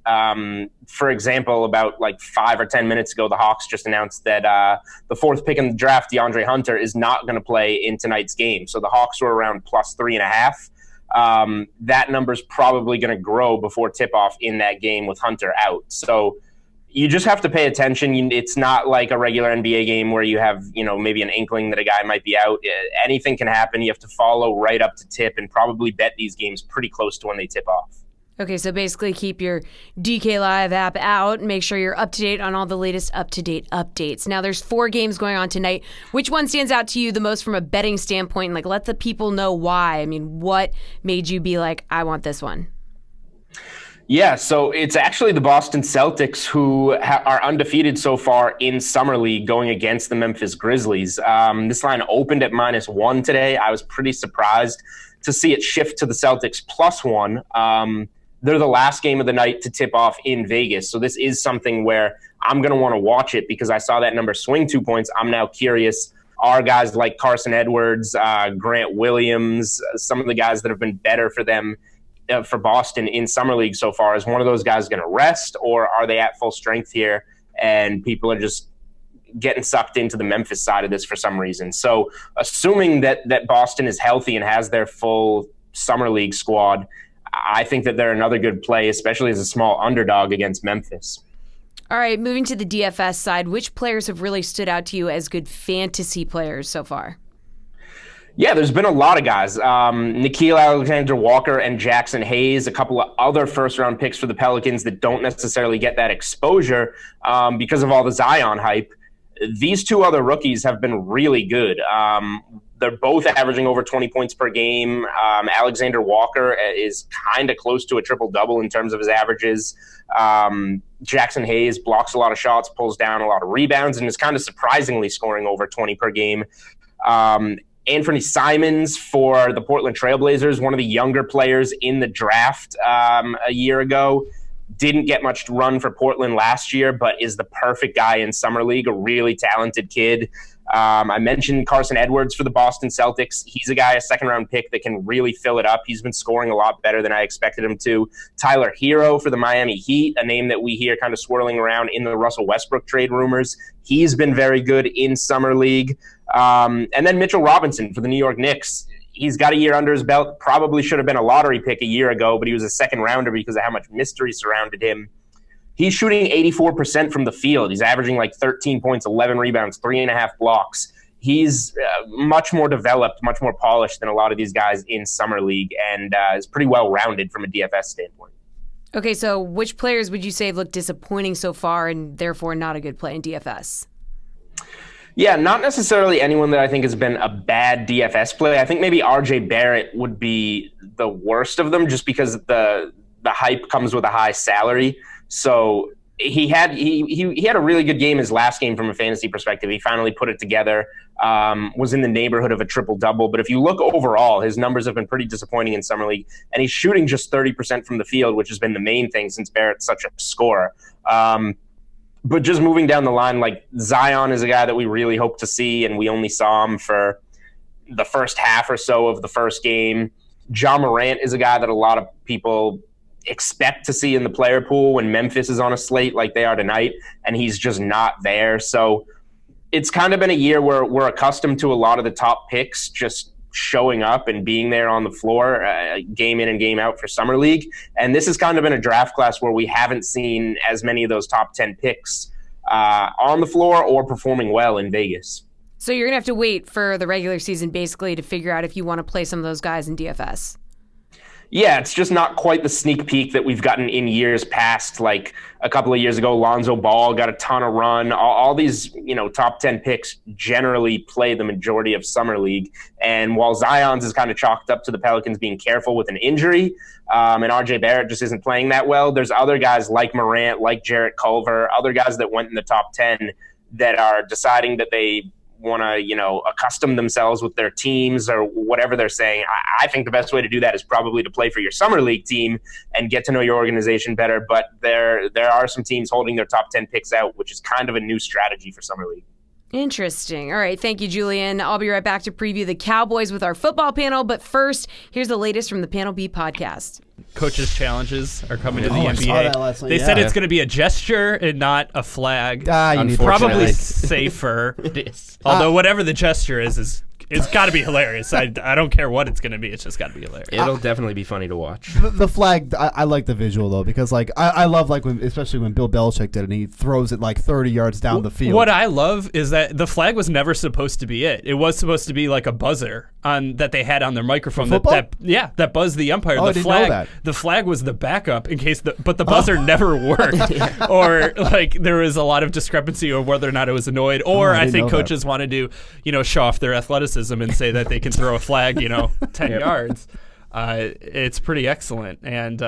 For example, about 5 or 10 minutes ago, the Hawks just announced that the 4th pick in the draft, DeAndre Hunter, is not going to play in tonight's game. So the Hawks were around +3.5. That number's probably going to grow before tip-off in that game with Hunter out. So you just have to pay attention. It's not like a regular NBA game where you have, maybe an inkling that a guy might be out. Anything can happen. You have to follow right up to tip and probably bet these games pretty close to when they tip off. Okay, so basically keep your DK Live app out and make sure you're up to date on all the latest up-to-date updates. Now, there's 4 games going on tonight. Which one stands out to you the most from a betting standpoint? Let the people know why. I mean, what made you be I want this one? Yeah, so it's actually the Boston Celtics who are undefeated so far in Summer League going against the Memphis Grizzlies. This line opened at -1 today. I was pretty surprised to see it shift to the Celtics +1. They're the last game of the night to tip off in Vegas. So this is something where I'm going to want to watch it because I saw that number swing 2 points. I'm now curious, are guys like Carson Edwards, Grant Williams, some of the guys that have been better for them, for Boston in Summer League so far, is one of those guys going to rest, or are they at full strength here and people are just getting sucked into the Memphis side of this for some reason? So assuming that Boston is healthy and has their full Summer League squad, I think that they're another good play, especially as a small underdog against Memphis. All right, moving to the DFS side, which players have really stood out to you as good fantasy players so far? Yeah, there's been a lot of guys. Nickeil Alexander-Walker and Jackson Hayes, a couple of other first-round picks for the Pelicans that don't necessarily get that exposure because of all the Zion hype. These 2 other rookies have been really good. They're both averaging over 20 points per game. Alexander Walker is kind of close to a triple-double in terms of his averages. Jackson Hayes blocks a lot of shots, pulls down a lot of rebounds, and is kind of surprisingly scoring over 20 per game. Anthony Simons for the Portland Trailblazers, one of the younger players in the draft a year ago. Didn't get much run for Portland last year, but is the perfect guy in Summer League, a really talented kid. I mentioned Carson Edwards for the Boston Celtics. He's a guy, a second-round pick that can really fill it up. He's been scoring a lot better than I expected him to. Tyler Hero for the Miami Heat, a name that we hear kind of swirling around in the Russell Westbrook trade rumors. He's been very good in Summer League. And then Mitchell Robinson for the New York Knicks. He's got a year under his belt. Probably should have been a lottery pick a year ago, but he was a second-rounder because of how much mystery surrounded him. He's shooting 84% from the field. He's averaging 13 points, 11 rebounds, 3.5 blocks. he's much more developed, much more polished than a lot of these guys in Summer League, and is pretty well-rounded from a DFS standpoint. Okay, so which players would you say look disappointing so far and therefore not a good play in DFS? Yeah, not necessarily anyone that I think has been a bad DFS play. I think maybe RJ Barrett would be the worst of them just because the hype comes with a high salary. So he had a really good game his last game from a fantasy perspective. He finally put it together, was in the neighborhood of a triple-double. But if you look overall, his numbers have been pretty disappointing in Summer League, and he's shooting just 30% from the field, which has been the main thing since Barrett's such a scorer. But just moving down the line, like Zion is a guy that we really hope to see, and we only saw him for the first half or so of the first game. Ja Morant is a guy that a lot of people expect to see in the player pool when Memphis is on a slate like they are tonight, and he's just not there. So it's kind of been a year where we're accustomed to a lot of the top picks just showing up and being there on the floor game in and game out for Summer League. And this has kind of been a draft class where we haven't seen as many of those top 10 picks on the floor or performing well in Vegas. So you're going to have to wait for the regular season basically to figure out if you want to play some of those guys in DFS. Yeah, it's just not quite the sneak peek that we've gotten in years past. Like a couple of years ago, Lonzo Ball got a ton of run. All these, top 10 picks generally play the majority of Summer League. And while Zion's is kind of chalked up to the Pelicans being careful with an injury, and RJ Barrett just isn't playing that well, there's other guys like Morant, like Jarrett Culver, other guys that went in the top 10 that are deciding that they want to, accustom themselves with their teams or whatever they're saying. I think the best way to do that is probably to play for your Summer League team and get to know your organization better. But there are some teams holding their top 10 picks out, which is kind of a new strategy for Summer League. Interesting. All right. Thank you, Julian. I'll be right back to preview the Cowboys with our football panel. But first, here's the latest from the Panel B podcast. Coaches' challenges are coming to the I saw that NBA. last night, They said it's going to be a gesture and not a flag. Probably safer. It is. Although whatever the gesture is it's got to be hilarious. I don't care what it's going to be. It's just got to be hilarious. It'll definitely be funny to watch. The flag, I like the visual though, because I love especially when Bill Belichick did it and he throws it 30 yards down the field. What I love is that the flag was never supposed to be it. It was supposed to be like a buzzer that they had on their microphone. That buzzed the umpire. I didn't know that. The flag was the backup in case but the buzzer never worked. Or there was a lot of discrepancy over whether or not it was annoyed. Or I think coaches wanted to, show off their athleticism and say that they can throw a flag, 10 yards. It's pretty excellent. And,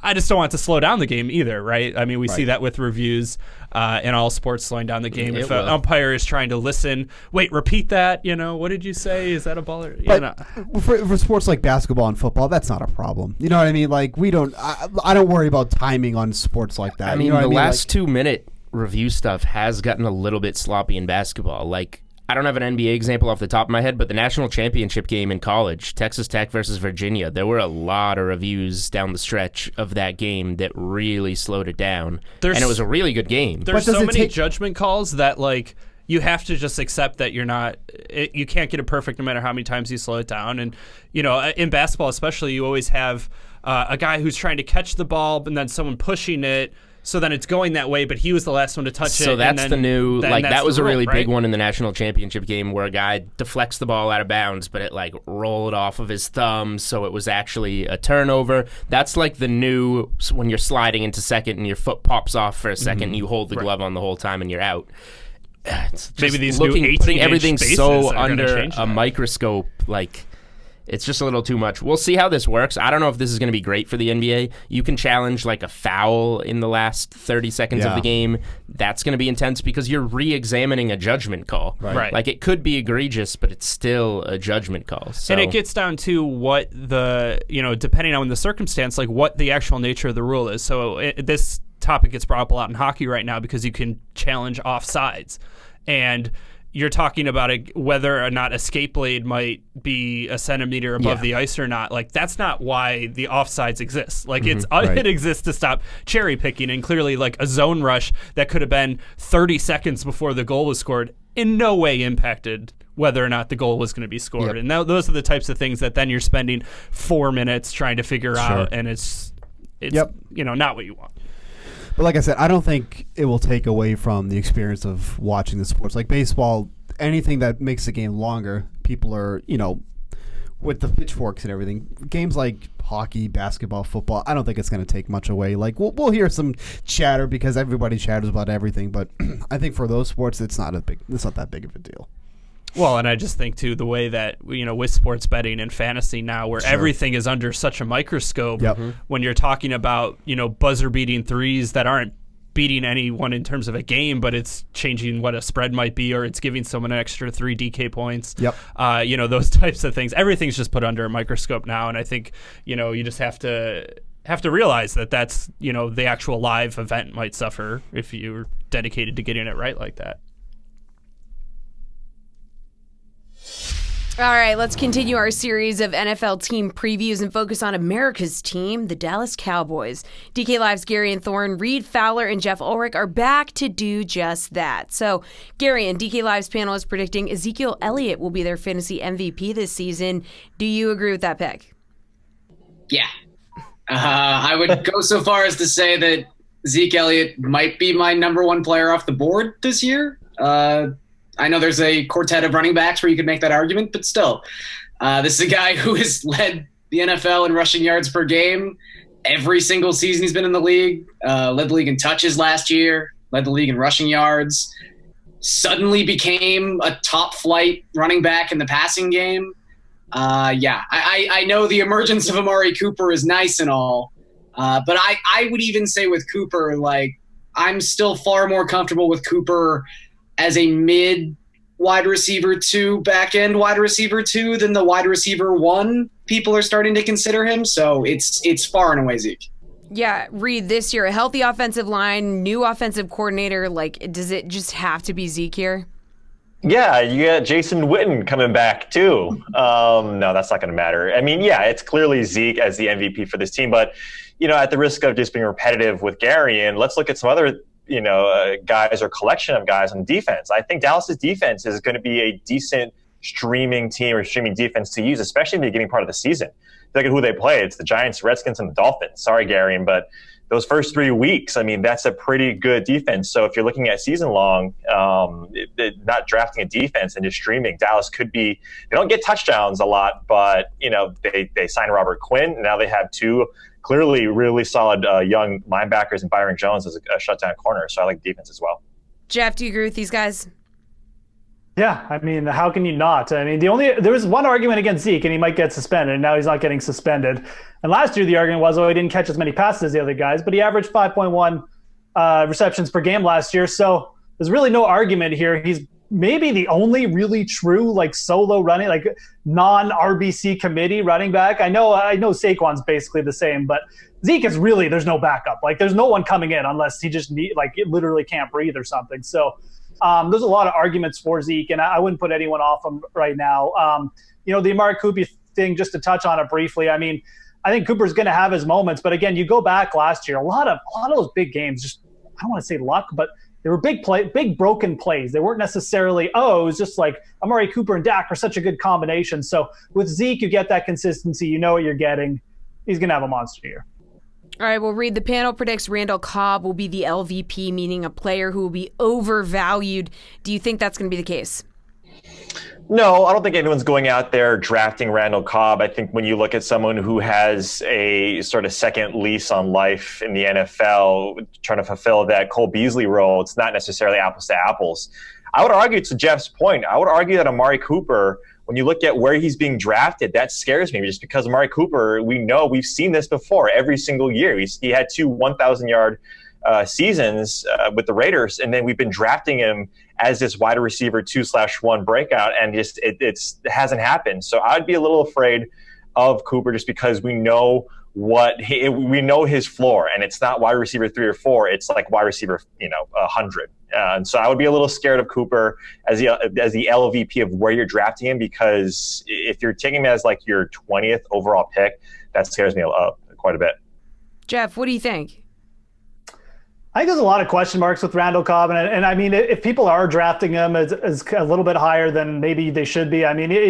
I just don't want to slow down the game either, right? I mean, we see that with reviews in all sports slowing down the game. If an umpire is trying to listen, wait, repeat that, what did you say? Is that a ball? For sports like basketball and football, that's not a problem. You know what I mean? I don't worry about timing on sports like that. I mean, the last 2-minute review stuff has gotten a little bit sloppy in basketball. I don't have an NBA example off the top of my head, but the national championship game in college, Texas Tech versus Virginia, there were a lot of reviews down the stretch of that game that really slowed it down. And it was a really good game. There's so many judgment calls that, you have to just accept that you can't get it perfect no matter how many times you slow it down. And, in basketball especially, you always have a guy who's trying to catch the ball and then someone pushing it. So then it's going that way, but he was the last one to touch it. So that's the new, that was a really big one one in the national championship game where a guy deflects the ball out of bounds, but it rolled off of his thumb, so it was actually a turnover. That's the new, when you're sliding into second and your foot pops off for a second and you hold the glove on the whole time and you're out. It's maybe these putting everything so under a microscope, it's just a little too much. We'll see how this works. I don't know if this is going to be great for the NBA. You can challenge a foul in the last 30 seconds of the game. That's going to be intense because you're re-examining a judgment call. Right. It could be egregious, but it's still a judgment call. So. And it gets down to what depending on the circumstance, what the actual nature of the rule is. So this topic gets brought up a lot in hockey right now because you can challenge offsides. And you're talking about whether or not a skate blade might be a centimeter above the ice or not. That's not why the offsides exist. It exists to stop cherry picking, and clearly a zone rush that could have been 30 seconds before the goal was scored in no way impacted whether or not the goal was going to be scored. And those are the types of things that then you're spending 4 minutes trying to figure out, and it's not what you want. But like I said, I don't think it will take away from the experience of watching the sports. Baseball, anything that makes the game longer, people are, with the pitchforks and everything. Games like hockey, basketball, football, I don't think it's going to take much away. Like we'll hear some chatter because everybody chatters about everything, but I think for those sports, it's not that big of a deal. Well, and I just think too the way that with sports betting and fantasy now, where everything is under such a microscope. Yep. When you're talking about buzzer beating threes that aren't beating anyone in terms of a game, but it's changing what a spread might be, or it's giving someone an extra 3 DK points. Yep. Those types of things. Everything's just put under a microscope now, and I think you just have to realize that that's the actual live event might suffer if you're dedicated to getting it right like that. All right, let's continue our series of NFL team previews and focus on America's team, the Dallas Cowboys. DK Live's Gary and Thorne, Reed Fowler, and Jeff Ulrich are back to do just that. So, Gary and DK Live's panel is predicting Ezekiel Elliott will be their fantasy MVP this season. Do you agree with that pick? Yeah. I would go so far as to say that Zeke Elliott might be my number one player off the board this year. I know there's a quartet of running backs where you could make that argument, but still, this is a guy who has led the NFL in rushing yards per game every single season he's been in the league, led the league in touches last year, led the league in rushing yards, suddenly became a top flight running back in the passing game. I know the emergence of Amari Cooper is nice and all, but I would even say with Cooper, I'm still far more comfortable with Cooper as a mid wide receiver 2, back end wide receiver 2 than the wide receiver 1 people are starting to consider him. So it's far and away Zeke. Yeah, Reed, this year, a healthy offensive line, new offensive coordinator, does it just have to be Zeke here? Yeah, you got Jason Witten coming back too. No, that's not going to matter. I mean, yeah, it's clearly Zeke as the MVP for this team, but at the risk of just being repetitive with Gary, and let's look at some other guys or collection of guys on defense. I think Dallas's defense is going to be a decent streaming team or streaming defense to use, especially in the beginning part of the season. Look at who they play. It's the Giants, Redskins, and the Dolphins. Sorry, Gary, but those first 3 weeks, that's a pretty good defense. So if you're looking at season long, not drafting a defense and just streaming, Dallas could be, they don't get touchdowns a lot, but, they signed Robert Quinn. And now they have 2 clearly really solid young linebackers and Byron Jones as a shutdown corner. So I like the defense as well. Jeff, do you agree with these guys? Yeah, how can you not? There was one argument against Zeke, and he might get suspended, and now he's not getting suspended. And last year, the argument was, he didn't catch as many passes as the other guys, but he averaged 5.1 receptions per game last year. So there's really no argument here. He's maybe the only really true, solo running, non-RBC committee running back. I know Saquon's basically the same, but Zeke is really, there's no backup. There's no one coming in unless he just literally can't breathe or something. So there's a lot of arguments for Zeke, and I wouldn't put anyone off him right now. The Amari Cooper thing, just to touch on it briefly, I think Cooper's going to have his moments, but again, you go back last year, a lot of those big games, just, I don't want to say luck, but they were big broken plays. They weren't necessarily, it was just Amari Cooper and Dak are such a good combination. So with Zeke, you get that consistency. You know what you're getting. He's going to have a monster year. All right, well, Reed, the panel predicts Randall Cobb will be the LVP, meaning a player who will be overvalued. Do you think that's going to be the case? No, I don't think anyone's going out there drafting Randall Cobb. I think when you look at someone who has a sort of second lease on life in the NFL, trying to fulfill that Cole Beasley role, it's not necessarily apples to apples. I would argue, to Jeff's point, that Amari Cooper, when you look at where he's being drafted, that scares me just because Amari Cooper, we've seen this before every single year. He had 2 1,000-yard seasons with the Raiders, and then we've been drafting him as this wide receiver 2/1 breakout, and just it hasn't happened. So I'd be a little afraid of Cooper just because we know his floor, and it's not wide receiver 3 or 4. It's wide receiver 100. And so I would be a little scared of Cooper as the LVP of where you're drafting him, because if you're taking him as your 20th overall pick, that scares me quite a bit. Jeff, what do you think? I think there's a lot of question marks with Randall Cobb, and if people are drafting him as a little bit higher than maybe they should be,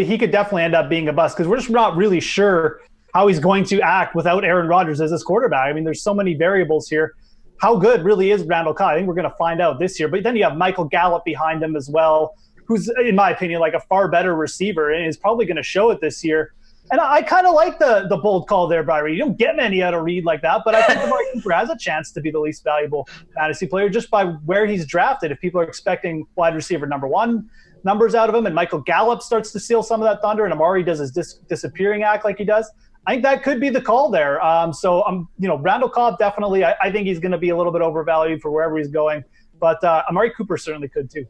he could definitely end up being a bust because we're just not really sure how he's going to act without Aaron Rodgers as his quarterback. There's so many variables here. How good really is Randall Cobb? I think we're going to find out this year. But then you have Michael Gallup behind him as well, who's, in my opinion, like a far better receiver and is probably going to show it this year. And I kind of like the bold call there by Reed. You don't get many out of Reed like that, but I think Amari Cooper has a chance to be the least valuable fantasy player just by where he's drafted. If people are expecting wide receiver number 1 numbers out of him and Michael Gallup starts to steal some of that thunder and Amari does his disappearing act like he does, I think that could be the call there. So Randall Cobb, definitely, I think he's going to be a little bit overvalued for wherever he's going, but Amari Cooper certainly could too.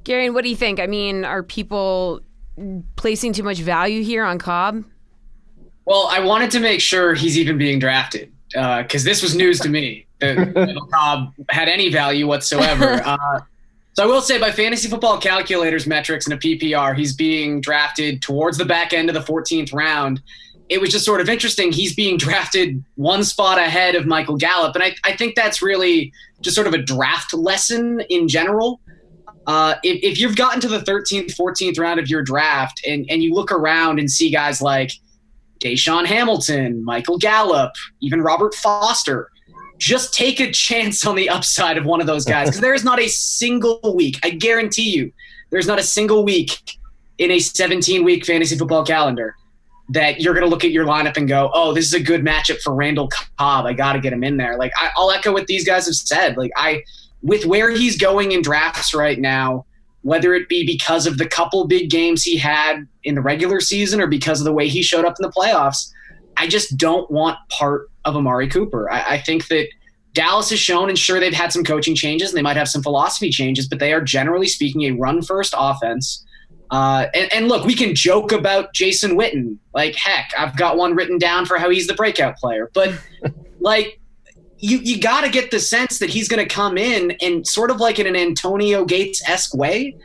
Gary, what do you think? I mean, are people placing too much value here on Cobb? Well, I wanted to make sure he's even being drafted because this was news to me that Cobb had any value whatsoever. So I will say by Fantasy Football Calculator's metrics in a PPR, he's being drafted towards the back end of the 14th round. It was just sort of interesting. He's being drafted one spot ahead of Michael Gallup. And I think that's really just sort of a draft lesson in general. If you've gotten to the 13th, 14th round of your draft and you look around and see guys like Deshaun Hamilton, Michael Gallup, even Robert Foster, just take a chance on the upside of one of those guys because there is not a single week, I guarantee you, there's not a single week in a 17-week fantasy football calendar that you're going to look at your lineup and go, oh, this is a good matchup for Randall Cobb. I got to get him in there. Like I'll echo what these guys have said. Like with where he's going in drafts right now, whether it be because of the couple big games he had in the regular season or because of the way he showed up in the playoffs, I just don't want part of Amari Cooper. I think that Dallas has shown, and sure, they've had some coaching changes and they might have some philosophy changes, but they are generally speaking a run-first offense. And look, we can joke about Jason Witten. Like, heck, I've got one written down for how he's the breakout player. But, like, you got to get the sense that he's going to come in and sort of like in an Antonio Gates-esque way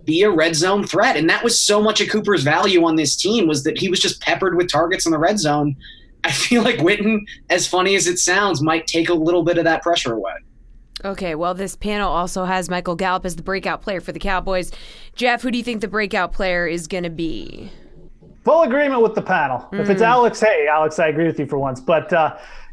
be a red zone threat. And that was so much of Cooper's value on this team was that he was just peppered with targets in the red zone. I feel like Witten, as funny as it sounds, might take a little bit of that pressure away. Okay, well, this panel also has Michael Gallup as the breakout player for the Cowboys. Jeff, who do you think the breakout player is going to be? Full agreement with the panel. If it's Alex, hey, Alex, I agree with you for once. But,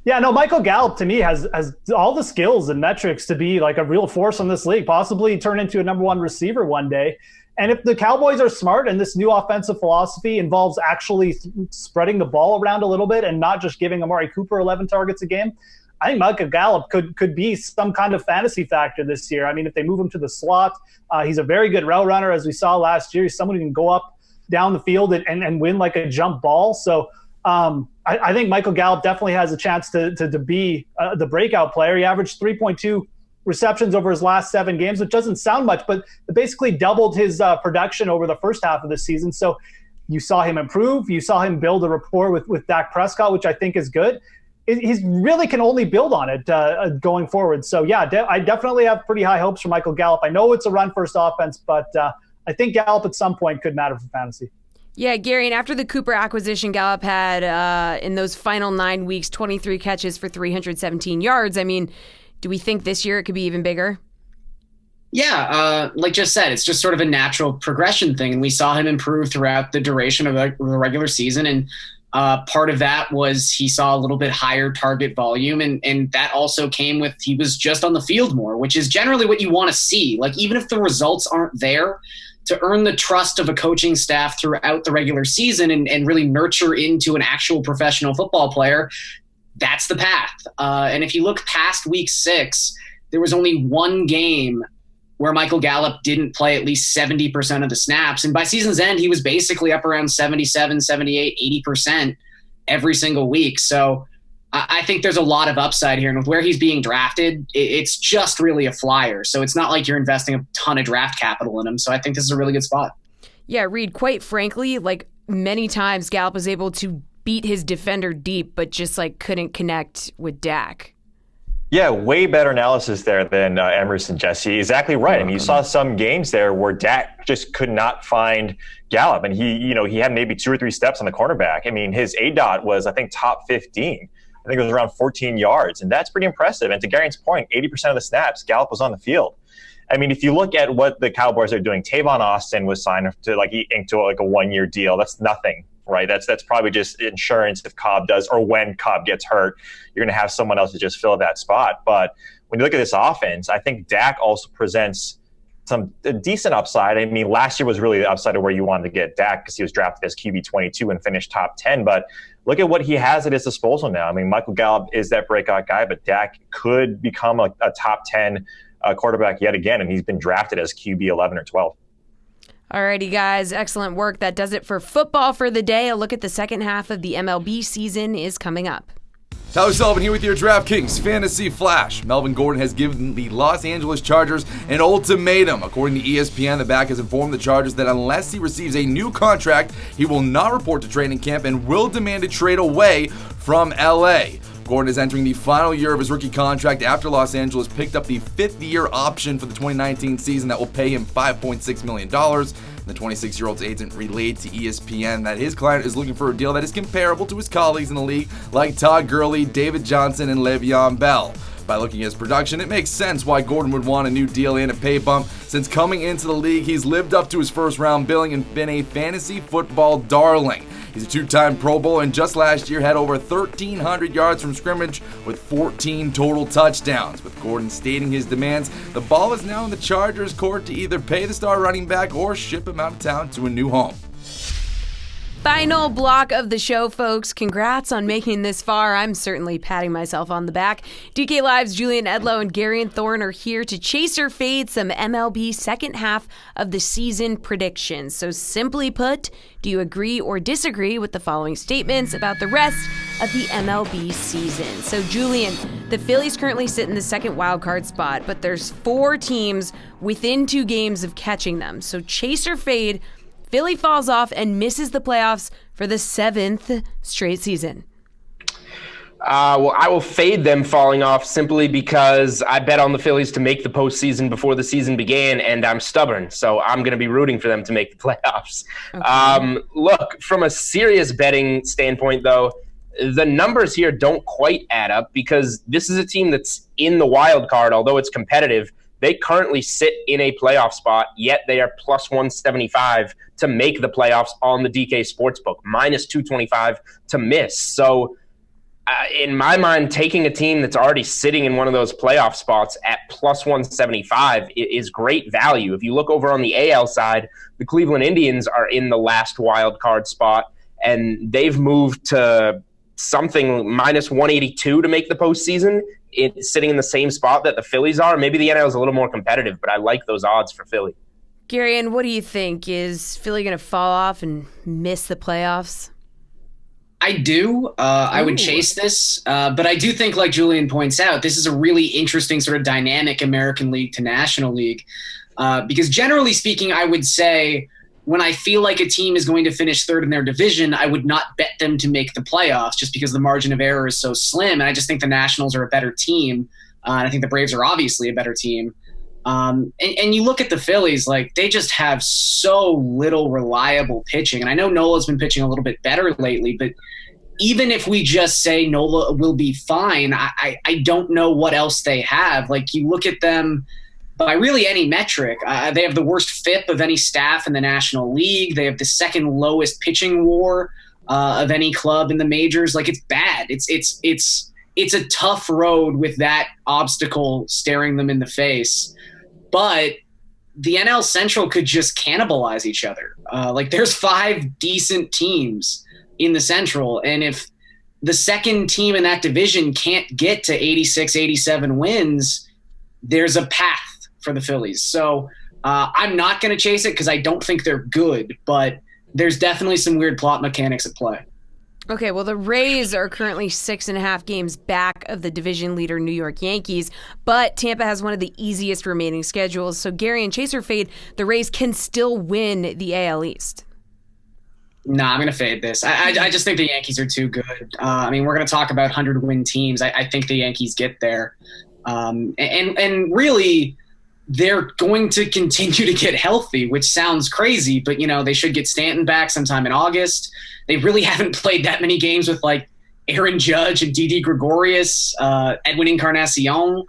Michael Gallup to me has all the skills and metrics to be like a real force in this league, possibly turn into a number 1 receiver one day. And if the Cowboys are smart and this new offensive philosophy involves actually spreading the ball around a little bit and not just giving Amari Cooper 11 targets a game, I think Michael Gallup could be some kind of fantasy factor this year. I mean, if they move him to the slot, he's a very good route runner, as we saw last year. He's someone who can go up, down the field and win like a jump ball. So I think Michael Gallup definitely has a chance to be the breakout player. He averaged 3.2 receptions over his last 7 games, which doesn't sound much, but it basically doubled his production over the first half of the season. So you saw him improve. You saw him build a rapport with Dak Prescott, which I think is good. He really can only build on it going forward. So, I definitely have pretty high hopes for Michael Gallup. I know it's a run-first offense, but I think Gallup at some point could matter for fantasy. Yeah, Gary, and after the Cooper acquisition, Gallup had, in those final 9 weeks, 23 catches for 317 yards. I mean, do we think this year it could be even bigger? Yeah, like just said, it's just sort of a natural progression thing. And we saw him improve throughout the duration of the regular season. And part of that was he saw a little bit higher target volume. And that also came with he was just on the field more, which is generally what you want to see. Like, even if the results aren't there, to earn the trust of a coaching staff throughout the regular season and really nurture into an actual professional football player, that's the path. And if you look past week 6, there was only one game where Michael Gallup didn't play at least 70% of the snaps. And by season's end, he was basically up around 77, 78, 80% every single week. So I think there's a lot of upside here. And with where he's being drafted, it's just really a flyer. So it's not like you're investing a ton of draft capital in him. So I think this is a really good spot. Yeah, Reed, quite frankly, like many times Gallup was able to beat his defender deep, but just like couldn't connect with Dak. Yeah, way better analysis there than Emerson, Jesse. Exactly right. I mean, you saw some games there where Dak just could not find Gallup, and he had maybe 2 or 3 steps on the cornerback. I mean, his ADOT was, I think, top 15. I think it was around 14 yards, and that's pretty impressive. And to Gary's point, 80% of the snaps, Gallup was on the field. I mean, if you look at what the Cowboys are doing, Tavon Austin was signed to a 1-year deal. That's nothing, right? That's probably just insurance if Cobb does, or when Cobb gets hurt, you're going to have someone else to just fill that spot. But when you look at this offense, I think Dak also presents some decent upside. I mean, last year was really the upside of where you wanted to get Dak because he was drafted as QB 22 and finished top 10. But look at what he has at his disposal now. I mean, Michael Gallup is that breakout guy, but Dak could become a top 10 quarterback yet again, and he's been drafted as QB 11 or 12. Alrighty, guys. Excellent work. That does it for football for the day. A look at the second half of the MLB season is coming up. Tyler Sullivan here with your DraftKings Fantasy Flash. Melvin Gordon has given the Los Angeles Chargers an ultimatum. According to ESPN, the back has informed the Chargers that unless he receives a new contract, he will not report to training camp and will demand a trade away from LA. Gordon is entering the final year of his rookie contract after Los Angeles picked up the fifth-year option for the 2019 season that will pay him $5.6 million. The 26-year-old's agent relayed to ESPN that his client is looking for a deal that is comparable to his colleagues in the league like Todd Gurley, David Johnson, and Le'Veon Bell. By looking at his production, it makes sense why Gordon would want a new deal and a pay bump. Since coming into the league, he's lived up to his first-round billing and been a fantasy football darling. He's a two-time Pro Bowler and just last year had over 1,300 yards from scrimmage with 14 total touchdowns. With Gordon stating his demands, the ball is now in the Chargers' court to either pay the star running back or ship him out of town to a new home. Final block of the show, folks. Congrats on making this far. I'm certainly patting myself on the back. DK Live's Julian Edlow and Gary Thorne are here to chase or fade some MLB second half of the season predictions. So simply put, do you agree or disagree with the following statements about the rest of the MLB season? So Julian, the Phillies currently sit in the second wildcard spot, but there's 4 teams within 2 games of catching them. So chase or fade, Philly falls off and misses the playoffs for the 7th straight season. Well, I will fade them falling off simply because I bet on the Phillies to make the postseason before the season began, and I'm stubborn, so I'm going to be rooting for them to make the playoffs. Okay. Look, from a serious betting standpoint, though, the numbers here don't quite add up because this is a team that's in the wild card, although it's competitive. They currently sit in a playoff spot, yet they are plus 175 to make the playoffs on the DK Sportsbook, minus 225 to miss. So in my mind, taking a team that's already sitting in one of those playoff spots at plus 175 is great value. If you look over on the AL side, the Cleveland Indians are in the last wild card spot, and they've moved to something minus 182 to make the postseason. It's sitting in the same spot that the Phillies are. Maybe the NL is a little more competitive, but I like those odds for Philly. Gary, and what do you think? Is Philly going to fall off and miss the playoffs? I do. I would chase this. But I do think, like Julian points out, this is a really interesting sort of dynamic American League to National League. Because generally speaking, I would say when I feel like a team is going to finish third in their division, I would not bet them to make the playoffs just because the margin of error is so slim. And I just think the Nationals are a better team. And I think the Braves are obviously a better team. And you look at the Phillies, like they just have so little reliable pitching. And I know Nola's been pitching a little bit better lately, but even if we just say Nola will be fine, I don't know what else they have. Like you look at them by really any metric, they have the worst FIP of any staff in the National League. They have the second lowest pitching WAR of any club in the majors. Like it's bad. It's a tough road with that obstacle staring them in the face. But the NL Central could just cannibalize each other. Like there's 5 decent teams in the Central, and if the second team in that division can't get to 86, 87 wins, there's a path for the Phillies. So I'm not going to chase it because I don't think they're good, but there's definitely some weird plot mechanics at play. Okay, well, the Rays are currently 6.5 games back of the division leader New York Yankees, but Tampa has one of the easiest remaining schedules. So Gary and Chaser fade, the Rays can still win the AL East. Nah, I'm going to fade this. I just think the Yankees are too good. I mean, we're going to talk about 100-win teams. I think the Yankees get there. And really, they're going to continue to get healthy, which sounds crazy, but, you know, they should get Stanton back sometime in August. They really haven't played that many games with, like, Aaron Judge and Didi Gregorius, Edwin Encarnacion.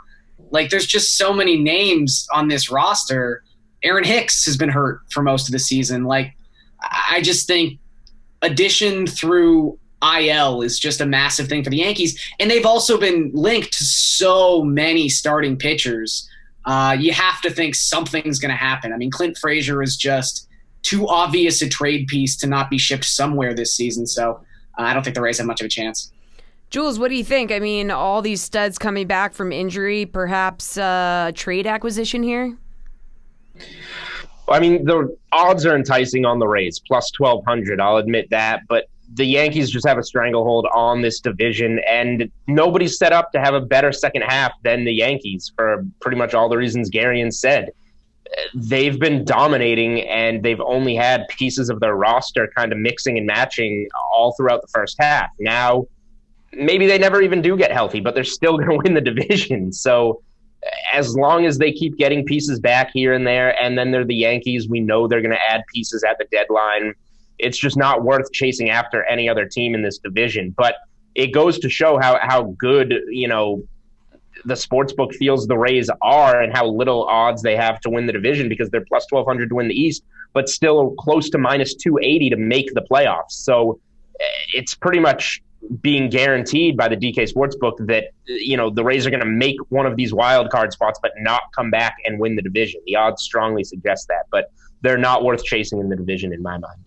Like, there's just so many names on this roster. Aaron Hicks has been hurt for most of the season. Like, I just think addition through IL is just a massive thing for the Yankees. And they've also been linked to so many starting pitchers. you have to think something's going to happen. I mean, Clint Frazier is just too obvious a trade piece to not be shipped somewhere this season. So I don't think the Rays have much of a chance. Jules, what do you think? I mean, all these studs coming back from injury, perhaps trade acquisition here? I mean, the odds are enticing on the Rays, plus 1,200. I'll admit that. But the Yankees just have a stranglehold on this division, and nobody's set up to have a better second half than the Yankees for pretty much all the reasons Garion said. They've been dominating, and they've only had pieces of their roster kind of mixing and matching all throughout the first half. Now, maybe they never even do get healthy, but they're still going to win the division. So as long as they keep getting pieces back here and there, and then they're the Yankees, we know they're going to add pieces at the deadline. It's just not worth chasing after any other team in this division. But it goes to show how good, the sportsbook feels the Rays are and how little odds they have to win the division, because they're plus 1,200 to win the East, but still close to minus 280 to make the playoffs. So it's pretty much being guaranteed by the DK Sportsbook that, the Rays are going to make one of these wild card spots but not come back and win the division. The odds strongly suggest that, but they're not worth chasing in the division in my mind.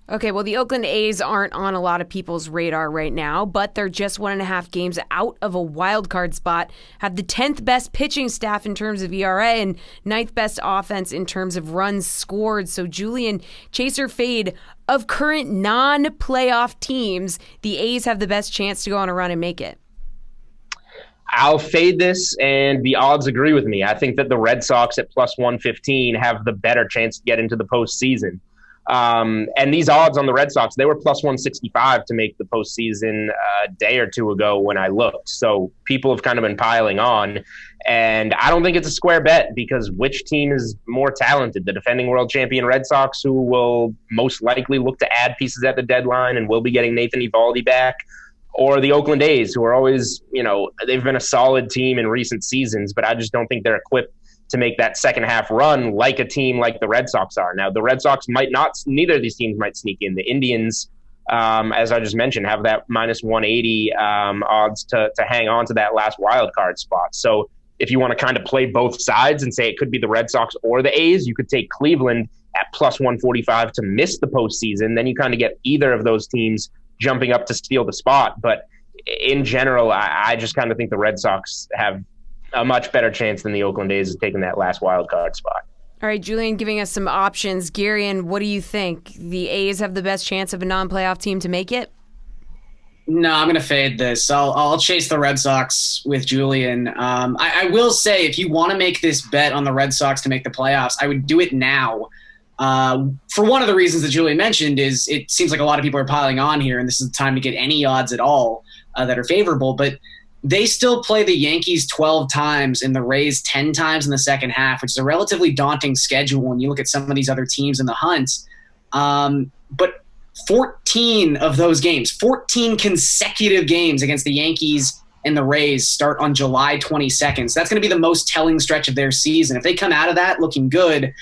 Okay, well, the Oakland A's aren't on a lot of people's radar right now, but they're just 1.5 games out of a wild card spot, have the 10th best pitching staff in terms of ERA and 9th best offense in terms of runs scored. So, Julian, chase or fade, of current non-playoff teams, the A's have the best chance to go on a run and make it. I'll fade this, and the odds agree with me. I think that the Red Sox at plus 115 have the better chance to get into the postseason. And these odds on the Red Sox, they were plus 165 to make the postseason a day or two ago when I looked. So people have kind of been piling on. And I don't think it's a square bet, because which team is more talented? The defending world champion Red Sox, who will most likely look to add pieces at the deadline and will be getting Nathan Eovaldi back, or the Oakland A's, who are always, they've been a solid team in recent seasons, but I just don't think they're equipped to make that second half run like a team like the Red Sox are. Now, the Red Sox might not, neither of these teams might sneak in. The Indians, as I just mentioned, have that minus 180 odds to hang on to that last wild card spot. So if you want to kind of play both sides and say it could be the Red Sox or the A's, you could take Cleveland at plus 145 to miss the postseason. Then you kind of get either of those teams jumping up to steal the spot. But in general, I just kind of think the Red Sox have a much better chance than the Oakland A's of taking that last wild card spot. All right, Julian, giving us some options. Garion, what do you think? The A's have the best chance of a non-playoff team to make it? No, I'm going to fade this. I'll chase the Red Sox with Julian. I will say, if you want to make this bet on the Red Sox to make the playoffs, I would do it now. For one of the reasons that Julian mentioned is it seems like a lot of people are piling on here, and this is the time to get any odds at all that are favorable. But they still play the Yankees 12 times and the Rays 10 times in the second half, which is a relatively daunting schedule when you look at some of these other teams in the hunt. But 14 of those games, 14 consecutive games against the Yankees and the Rays start on July 22nd. So that's going to be the most telling stretch of their season. If they come out of that looking good,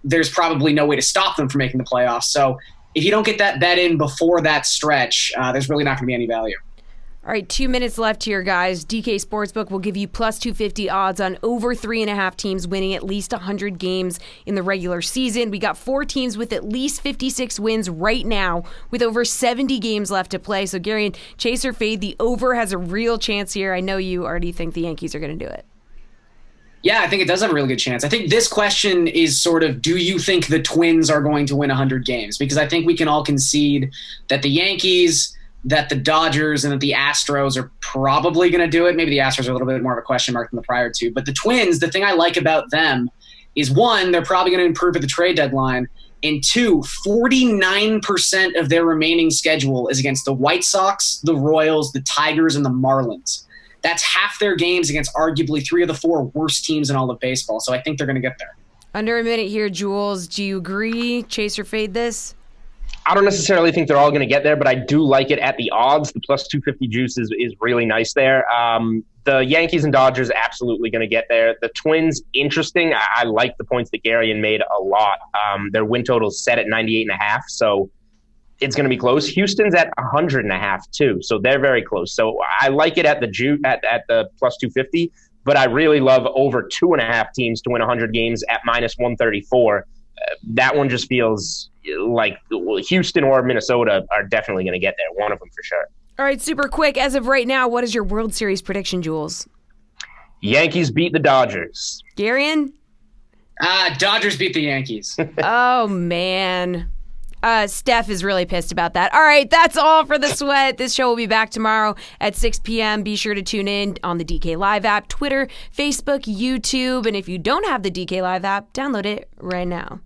there's probably no way to stop them from making the playoffs. So if you don't get that bet in before that stretch, there's really not going to be any value. All right, 2 minutes left here, guys. DK Sportsbook will give you plus 250 odds on over 3.5 teams winning at least 100 games in the regular season. We got 4 teams with at least 56 wins right now with over 70 games left to play. So, Garion, chase or fade, the over has a real chance here. I know you already think the Yankees are going to do it. Yeah, I think it does have a really good chance. I think this question is sort of, do you think the Twins are going to win 100 games? Because I think we can all concede that the Yankees, that the Dodgers, and that the Astros are probably going to do it. Maybe the Astros are a little bit more of a question mark than the prior two. But the Twins, the thing I like about them is, one, they're probably going to improve at the trade deadline. And two, 49% of their remaining schedule is against the White Sox, the Royals, the Tigers, and the Marlins. That's half their games against arguably 3 of the 4 worst teams in all of baseball. So I think they're going to get there. Under a minute here, Jules. Do you agree? Chase or fade this? I don't necessarily think they're all going to get there, but I do like it at the odds. The plus 250 juice is really nice there. The Yankees and Dodgers absolutely going to get there. The Twins, interesting. I like the points that Garion made a lot. Their win total is set at 98.5, so it's going to be close. Houston's at 100.5 too, so they're very close. So I like it at the at the plus 250. but I really love over 2.5 teams to win 100 games at -134. That one just feels like Houston or Minnesota are definitely going to get there. One of them for sure. All right, super quick. As of right now, what is your World Series prediction, Jules? Yankees beat the Dodgers. Garion? Dodgers beat the Yankees. Oh, man. Steph is really pissed about that. All right, that's all for The Sweat. This show will be back tomorrow at 6 p.m. Be sure to tune in on the DK Live app, Twitter, Facebook, YouTube. And if you don't have the DK Live app, download it right now.